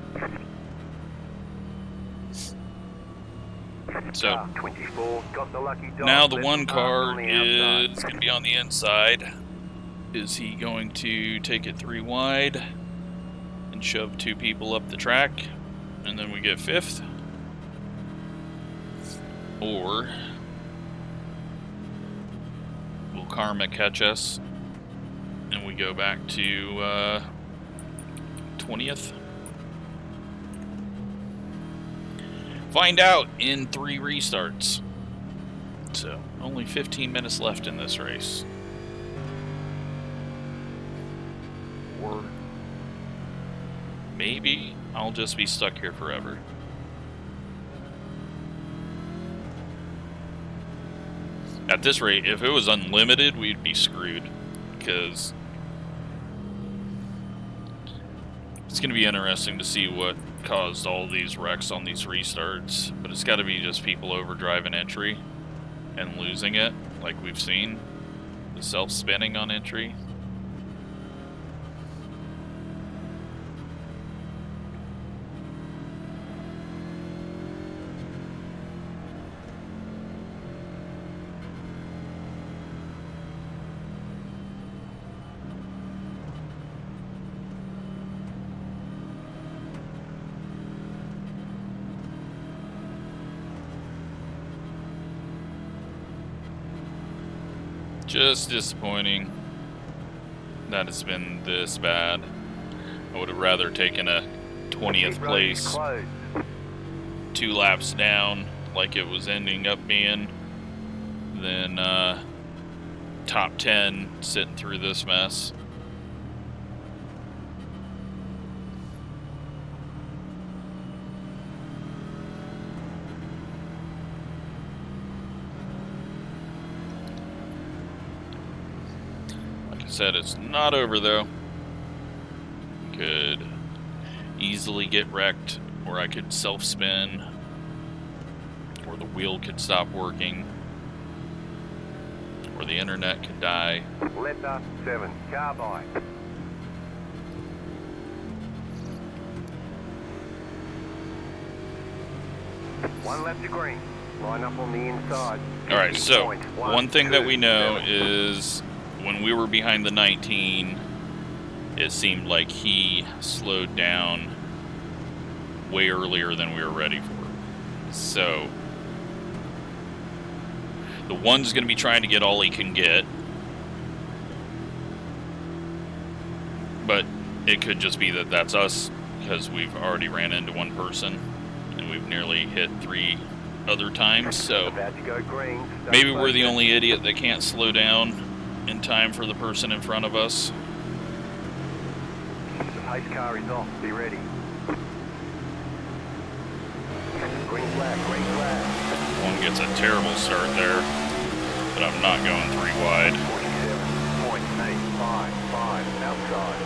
So Car 24 got the lucky dog. now the Left one pass car on the outside. is going to be on the inside. Is he going to take it 3 wide and shove 2 people up the track, and then we get 5th? Or will karma catch us and we go back to 20th? Find out in 3 restarts. So, only 15 minutes left in this race. Or maybe I'll just be stuck here forever. At this rate, if it was unlimited, we'd be screwed. Because it's going to be interesting to see what caused all these wrecks on these restarts, but it's got to be just people overdriving entry and losing it, like we've seen. The self-spinning on entry. Just disappointing that it's been this bad. I would have rather taken a 20th place, 2 laps down, like it was ending up being than top 10 sitting through this mess. Like I said, it's not over though. Could easily get wrecked, or I could self-spin, or the wheel could stop working, or the internet could die. Letter 7, carbide. One left to green. Line up on the inside. Alright, so one thing that we know is when we were behind the 19, it seemed like he slowed down way earlier than we were ready for. So the one's going to be trying to get all he can get, but it could just be that that's us, because we've already ran into one person and we've nearly hit 3 other times. So maybe we're the only idiot that can't slow down in time for the person in front of us. The pace car is off. Be ready. Green flag, green flag. One gets a terrible start there, but I'm not going 3 wide. 47.855 outside.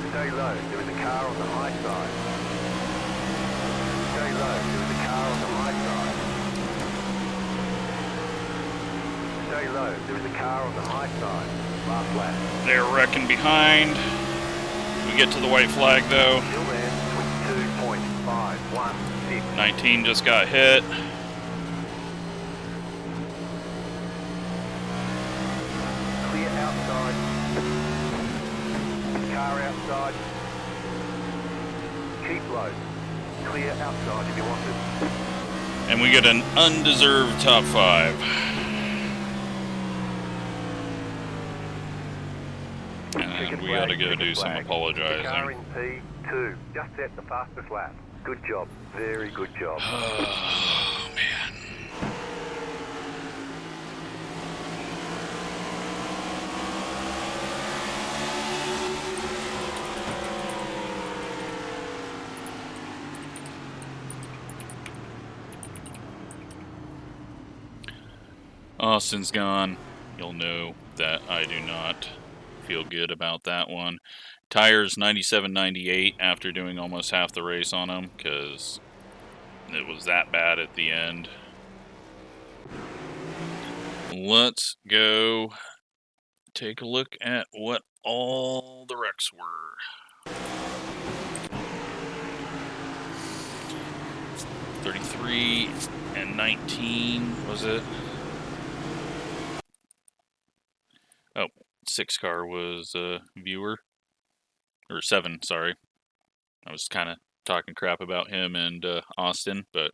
Stay low. There is a car on the high side. Stay low. There is a car on the high side. Stay low. There is a car on the high side. Last lap. They're wrecking behind. We get to the white flag though. Still there. 22.516. 19 just got hit. Clear outside. Car outside. Keep low. Clear outside if you want it. And we get an undeserved top 5. And we gotta go do some apologizing. Car in P2. Just set the fastest lap. Good job. Very good job. Oh, man. Austin's gone. You'll know that I do not feel good about that one. Tires 97.98 after doing almost half the race on them, because it was that bad at the end. Let's go take a look at what all the wrecks were. 33 and 19, was it? Oh, 6 car was viewer. Or 7, sorry. I was kind of talking crap about him and Austin, but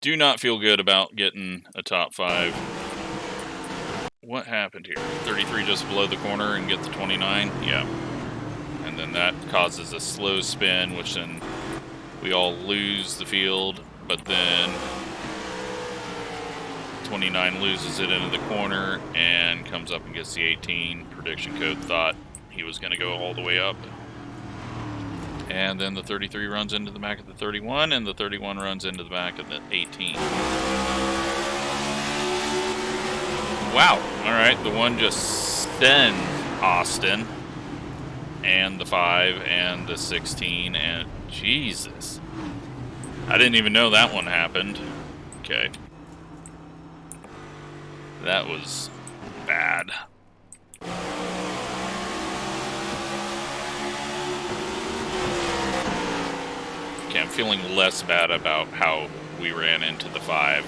do not feel good about getting a top 5. What happened here? 33 just below the corner and get the 29? Yeah. And then that causes a slow spin, which then we all lose the field, but then 29 loses it into the corner and comes up and gets the 18. Prediction code thought he was going to go all the way up. And then the 33 runs into the back of the 31, and the 31 runs into the back of the 18. Wow. All right, the one just sent Austin. And the 5 and the 16 and Jesus. I didn't even know that one happened. Okay. That was bad. Okay, I'm feeling less bad about how we ran into the 5.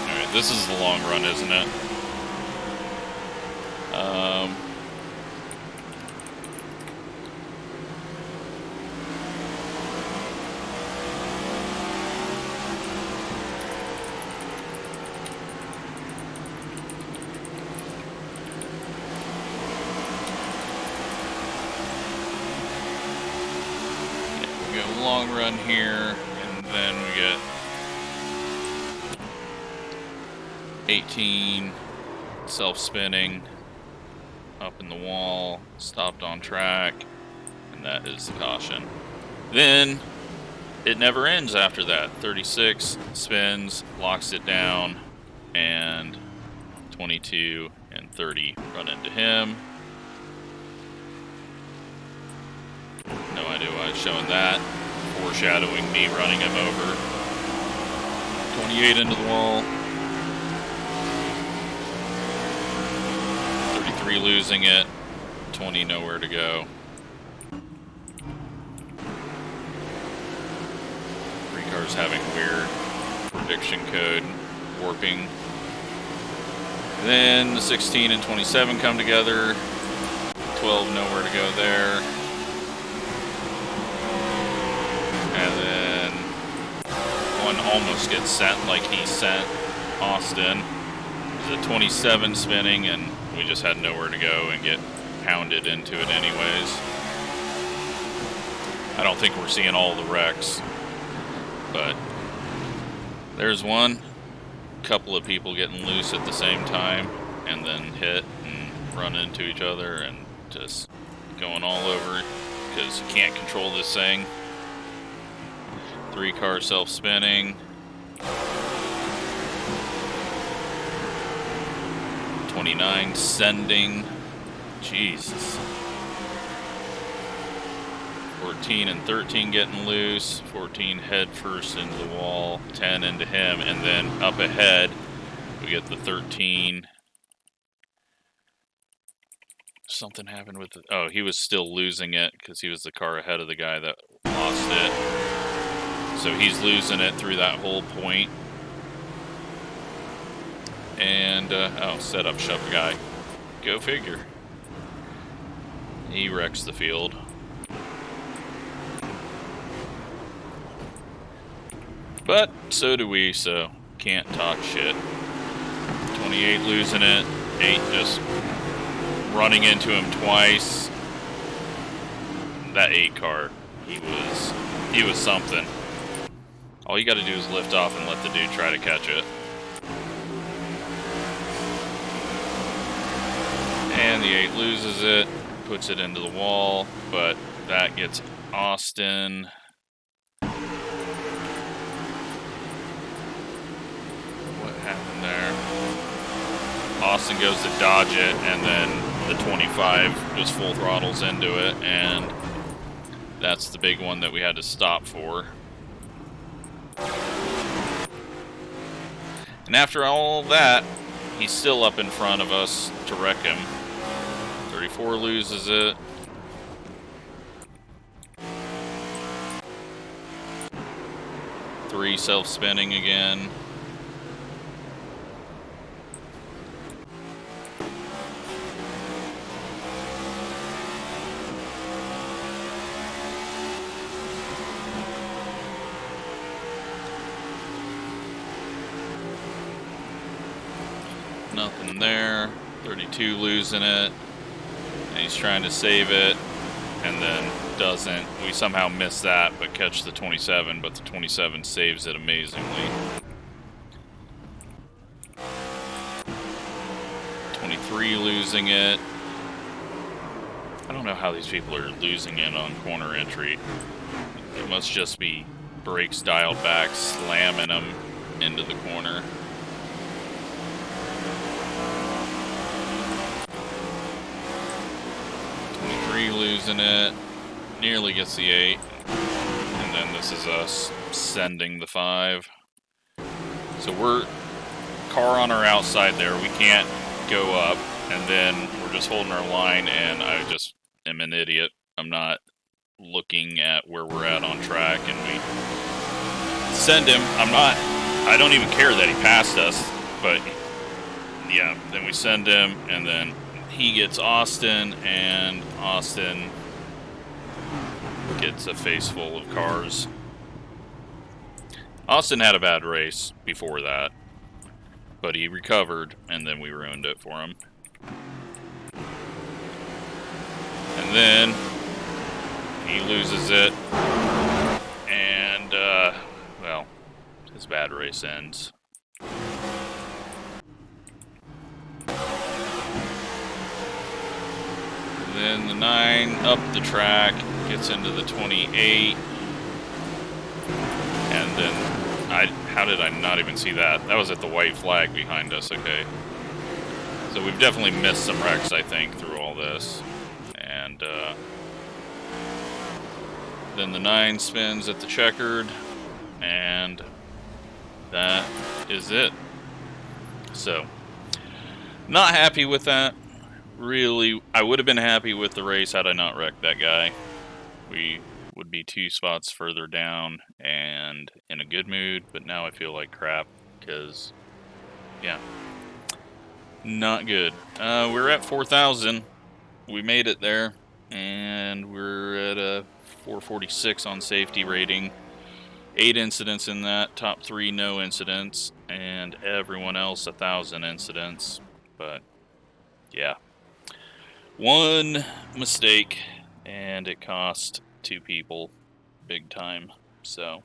Alright, this is the long run, isn't it? long run here, and then we get 18 self-spinning up in the wall, stopped on track, and that is the caution. Then it never ends after that. 36 spins, locks it down, and 22 and 30 run into him. No idea why it's showing that. Foreshadowing me running him over. 28 into the wall. 33 losing it. 20 nowhere to go. 3 cars having weird prediction code warping. Then the 16 and 27 come together. 12 nowhere to go there. And then one almost gets sent like he sent Austin. There's a 27 spinning, and we just had nowhere to go and get pounded into it anyways. I don't think we're seeing all the wrecks, but there's one. Couple of people getting loose at the same time, and then hit and run into each other and just going all over because you can't control this thing. 3 car self-spinning. 29 sending. Jesus. 14 and 13 getting loose. 14 head first into the wall. 10 into him, and then up ahead we get the 13. Something happened with the... Oh, he was still losing it because he was the car ahead of the guy that lost it. So he's losing it through that whole point. And, oh, set up, shove guy. Go figure. He wrecks the field. But so do we, so can't talk shit. 28 losing it. 8 just running into him twice. That 8 car, he was something. All you gotta do is lift off and let the dude try to catch it. And the 8 loses it, puts it into the wall, but that gets Austin. What happened there? Austin goes to dodge it, and then the 25 just full throttles into it, and that's the big one that we had to stop for. And after all that, he's still up in front of us to wreck him. 34 loses it. Three self-spinning again. Nothing there. 32 losing it. And he's trying to save it. And then doesn't. We somehow miss that, but catch the 27. But the 27 saves it amazingly. 23 losing it. I don't know how these people are losing it on corner entry. It must just be brakes dialed back, slamming them into the corner. 23 losing it. Nearly gets the 8. And then this is us sending the 5. So we're car on our outside there. We can't go up. And then we're just holding our line, and I just am an idiot. I'm not looking at where we're at on track, and we send him. I don't even care that he passed us, but yeah, then we send him, and then he gets Austin, and Austin gets a face full of cars. Austin had a bad race before that, but he recovered, and then we ruined it for him. And then he loses it, bad race ends. Then the 9 up the track, gets into the 28. And then, how did I not even see that? That was at the white flag behind us, okay. So we've definitely missed some wrecks, I think, through all this. And then the 9 spins at the checkered, and that is it. So, not happy with that. Really, I would have been happy with the race had I not wrecked that guy. We would be 2 spots further down and in a good mood, but now I feel like crap because, yeah, not good. We're at 4,000. We made it there, and we're at a 446 on safety rating. 8 incidents in that, top 3 no incidents, and everyone else 1,000 incidents. But yeah, 1 mistake, and it cost 2 people big time. So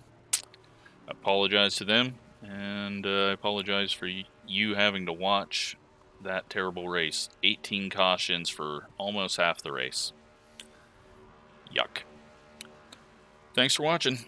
I apologize to them, and I apologize for you having to watch that terrible race. 18 cautions for almost half the race. Yuck. Thanks for watching.